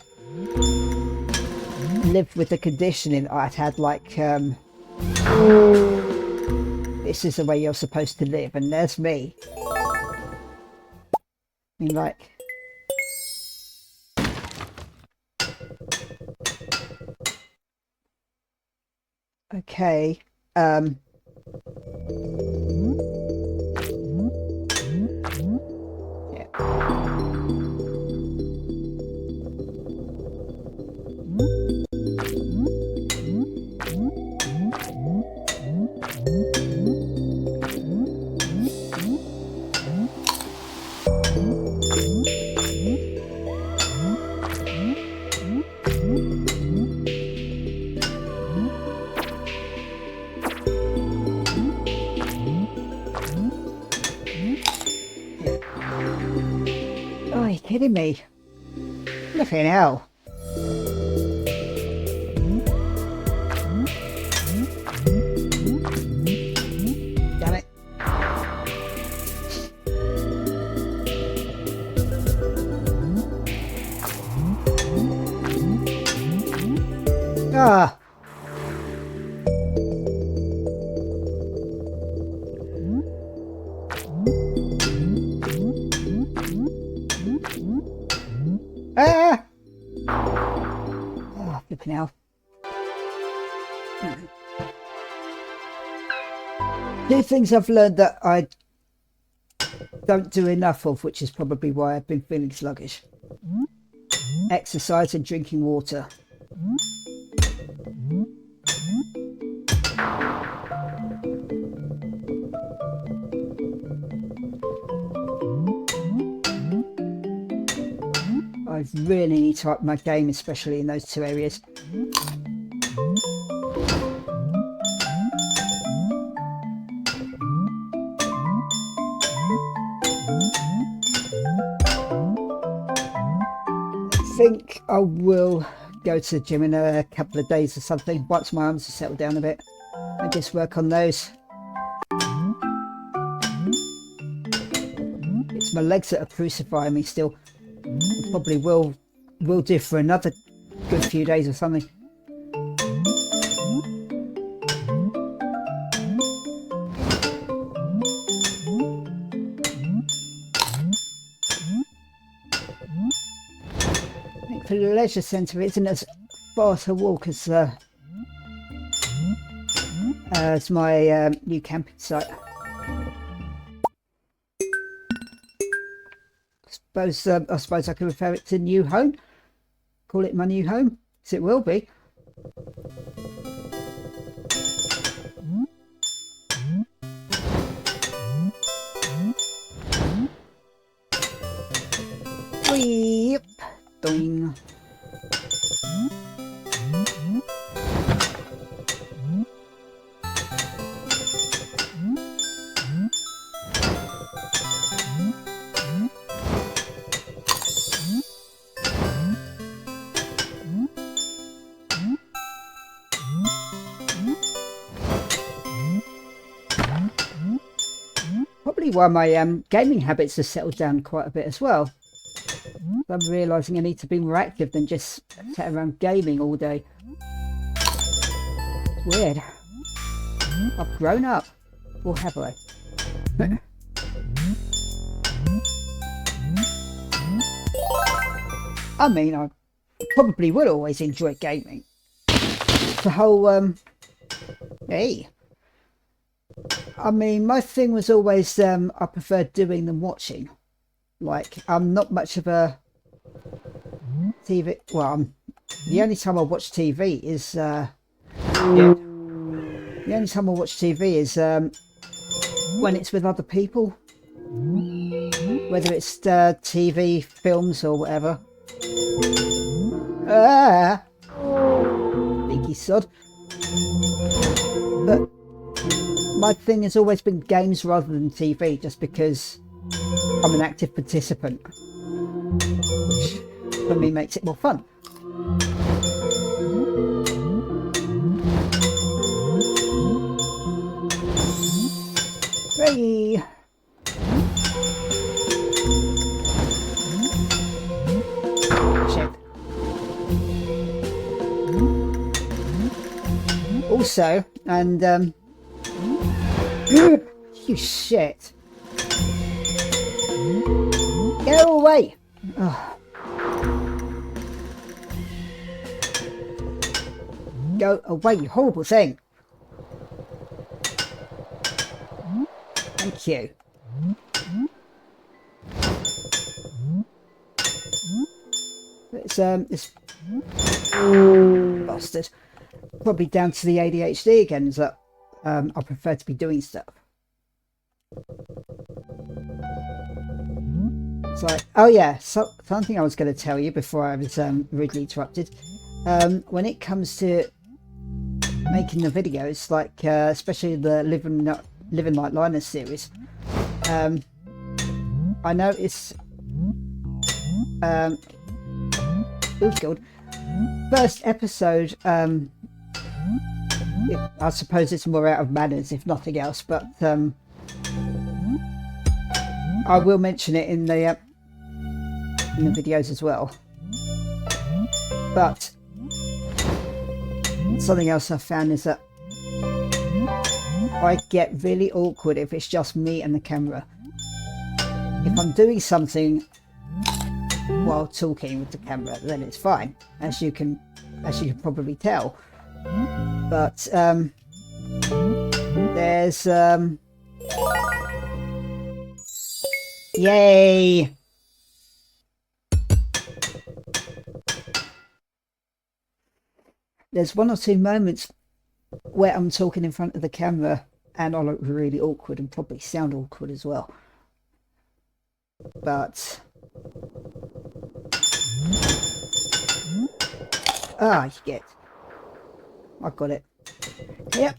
live with the conditioning I'd had, like this is the way you're supposed to live, and there's me. I mean, like, okay, oh, are you kidding me? Flipping hell. Damn it. Ah. Ah! Oh, flipping hell. Two things I've learned that I don't do enough of, which is probably why I've been feeling sluggish. Exercise and drinking water. I really need to up my game, especially in those two areas. I think I will go to the gym in a couple of days or something, once my arms are settled down a bit, and just work on those. It's my legs that are crucifying me still. Probably will do for another good few days or something. I think for the leisure centre it isn't as far to walk as my new camping site. I suppose I could refer it to new home. Call it my new home, as it will be. Yep. Doing. Probably why my gaming habits have settled down quite a bit as well. I'm realising I need to be more active than just sit around gaming all day. It's weird. I've grown up. Or have I? I mean, I probably would always enjoy gaming. The whole, hey. I mean, my thing was always, I preferred doing than watching. Like, I'm not much of a TV, well, the only time I watch TV is, the only time I watch TV is, when it's with other people. Whether it's TV, films or whatever. Leaky sod. But my thing has always been games rather than TV, just because I'm an active participant, which for me makes it more fun. Hey. Shit. Also, and you shit. Go away. Oh. Go away, you horrible thing. Thank you. It's bastard. Probably down to the ADHD again, is that I prefer to be doing stuff. It's like, oh yeah, something I was going to tell you before I was rudely interrupted. When it comes to making the videos, like especially the Living Like Linus series, I noticed it was good. First episode, I suppose it's more out of manners if nothing else, but I will mention it in the videos as well. But something else I found is that I get really awkward if it's just me and the camera. If I'm doing something while talking with the camera, then it's fine, as you can probably tell. But then There's yay! There's one or two moments where I'm talking in front of the camera and I look really awkward and probably sound awkward as well. But you get. I got it. Yep.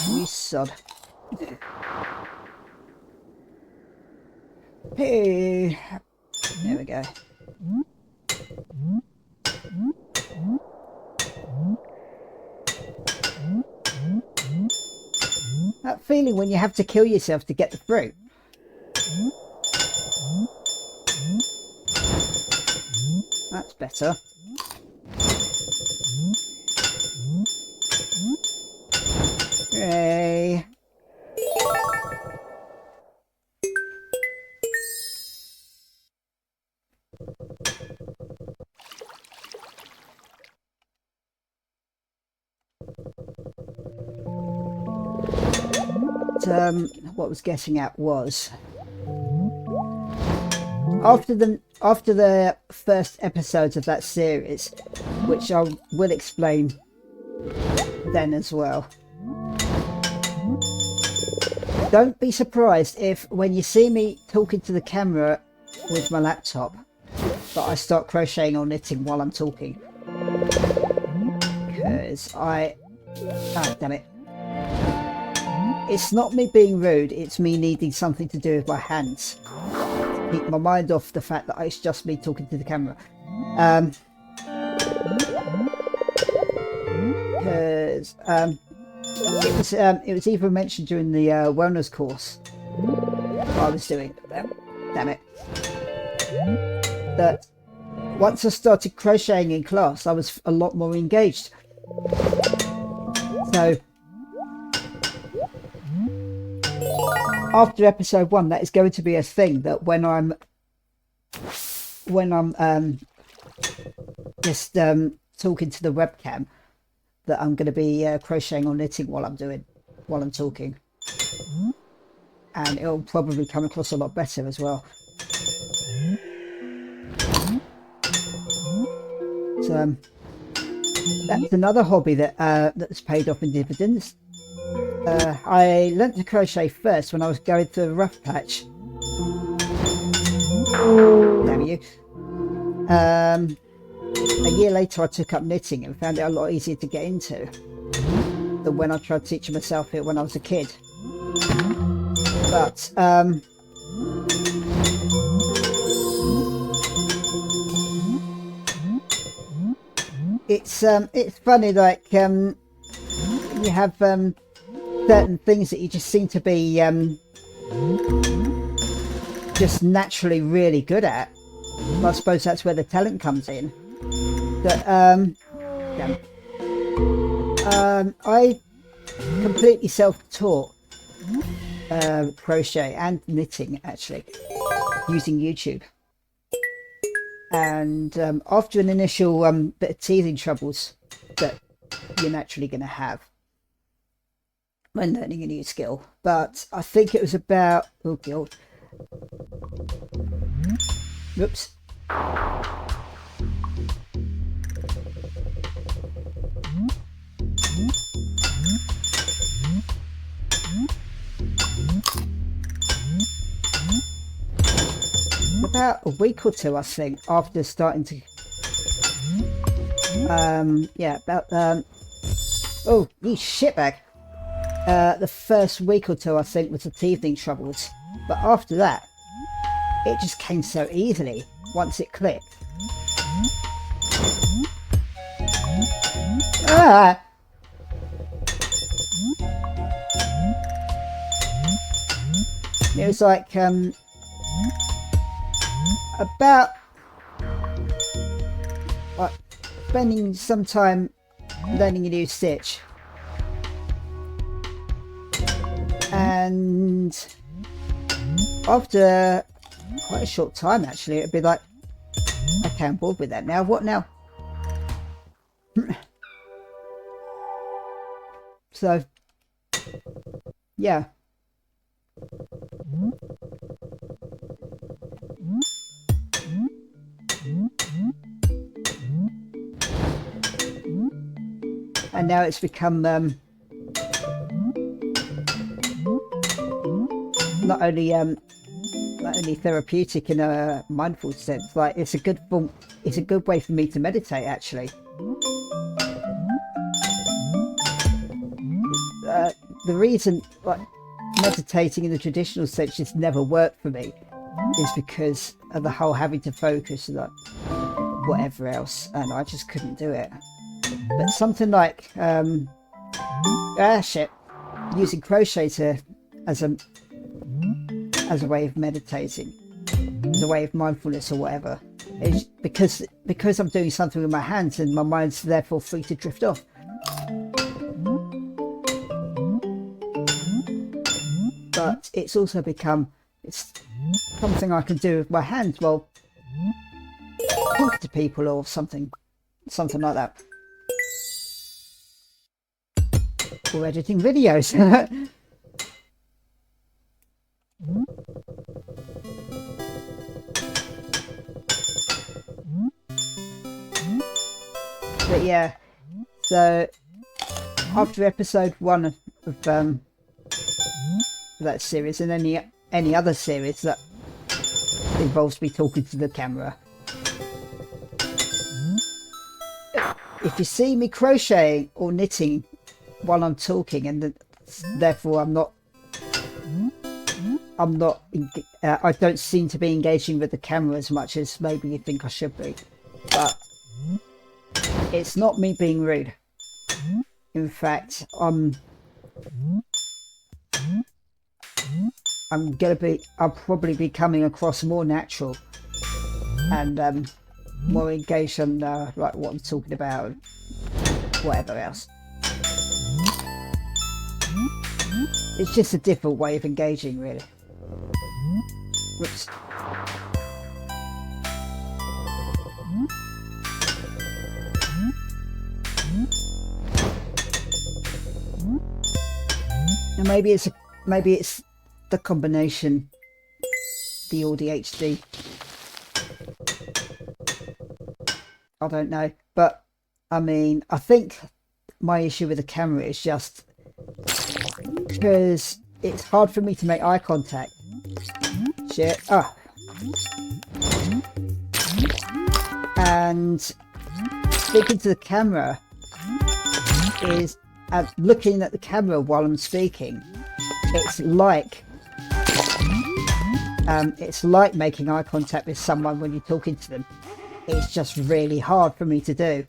You sod. Hey, there we go. That feeling when you have to kill yourself to get the fruit. That's better. Hooray. What I was getting at was after the first episodes of that series, which I will explain then as well. Don't be surprised if when you see me talking to the camera with my laptop that I start crocheting or knitting while I'm talking, because damn it. It's not me being rude, it's me needing something to do with my hands. Keep my mind off the fact that it's just me talking to the camera. Because it was even mentioned during the wellness course I was doing. Damn it. That once I started crocheting in class, I was a lot more engaged. So after episode 1, that is going to be a thing that when I'm just talking to the webcam, that I'm going to be crocheting or knitting while I'm talking, and it'll probably come across a lot better as well. So that's another hobby that's paid off in dividends. I learnt to crochet first when I was going through a rough patch. Damn you. A year later I took up knitting and found it a lot easier to get into than when I tried teaching myself it when I was a kid. But it's funny, like you have certain things that you just seem to be just naturally really good at. I suppose that's where the talent comes in. But I completely self-taught crochet and knitting, actually, using YouTube. And after an initial bit of teething troubles that you're naturally going to have when learning a new skill, but I think it was about, oh god, whoops. About a week or two, I think, after starting to oh, you shitbag. The first week or two, I think, was the teething troubles, but after that it just came so easily once it clicked. It was like about spending some time learning a new stitch, and after quite a short time actually. It'd be like, okay, I'm bored with that now. What now? So, yeah. And now it's become not only therapeutic in a mindful sense, like it's a good way for me to meditate actually. The reason like meditating in the traditional sense just never worked for me is because of the whole having to focus and like whatever else, and I just couldn't do it. But something like using crochet as a way of meditating, as a way of mindfulness or whatever, it's because I'm doing something with my hands and my mind's therefore free to drift off. But it's also become something I can do with my hands while talking to people or something like that, or editing videos. But yeah, so after episode 1 of that series, and any other series that involves me talking to the camera, if you see me crocheting or knitting while I'm talking, and therefore I don't seem to be engaging with the camera as much as maybe you think I should be, but it's not me being rude. In fact, I'll probably be coming across more natural and more engaged on like what I'm talking about and whatever else. It's just a different way of engaging, really. Whoops. And maybe it's the combination, the ADHD. I don't know, but I mean, I think my issue with the camera is just because it's hard for me to make eye contact. Shit. And speaking to the camera is looking at the camera while I'm speaking. It's like making eye contact with someone when you're talking to them. It's just really hard for me to do.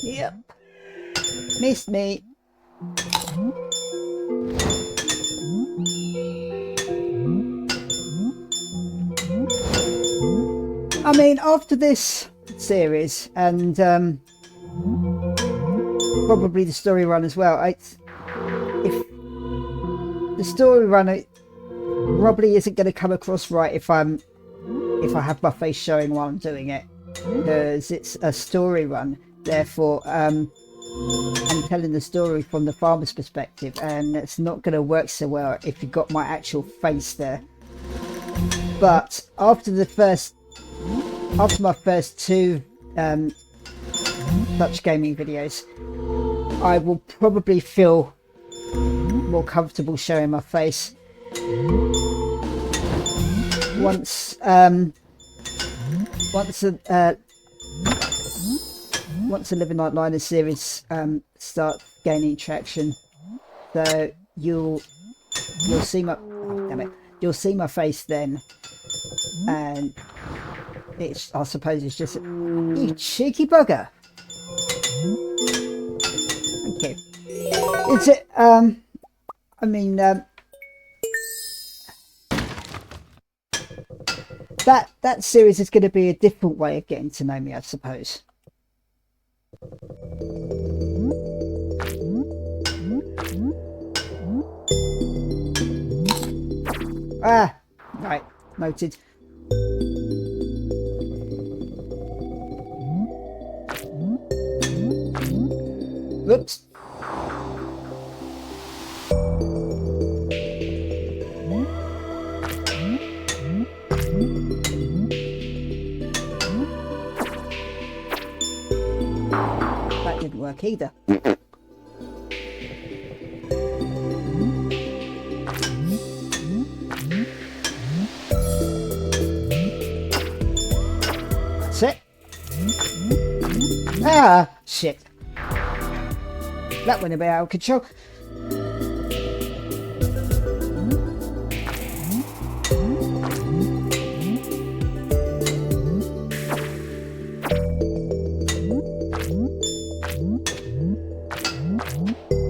Yep. Missed me. I mean, after this series and probably the story run as well, if the story run, it probably isn't going to come across right if I have my face showing while I'm doing it, because it's a story run. Therefore, I'm telling the story from the farmer's perspective, and it's not going to work so well if you've got my actual face there. But after my first 2 Dutch gaming videos, I will probably feel more comfortable showing my face. once once the Living Like Liner series start gaining traction, so you'll see my damn it, you'll see my face then, and it's, I suppose it's just you cheeky bugger. Thank you. Is it I mean that series is going to be a different way of getting to know me, I suppose. Ah, right, noted. Whoops. That didn't work either. That's it. Ah, shit. That went a bit out of control.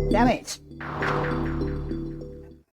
Damn it.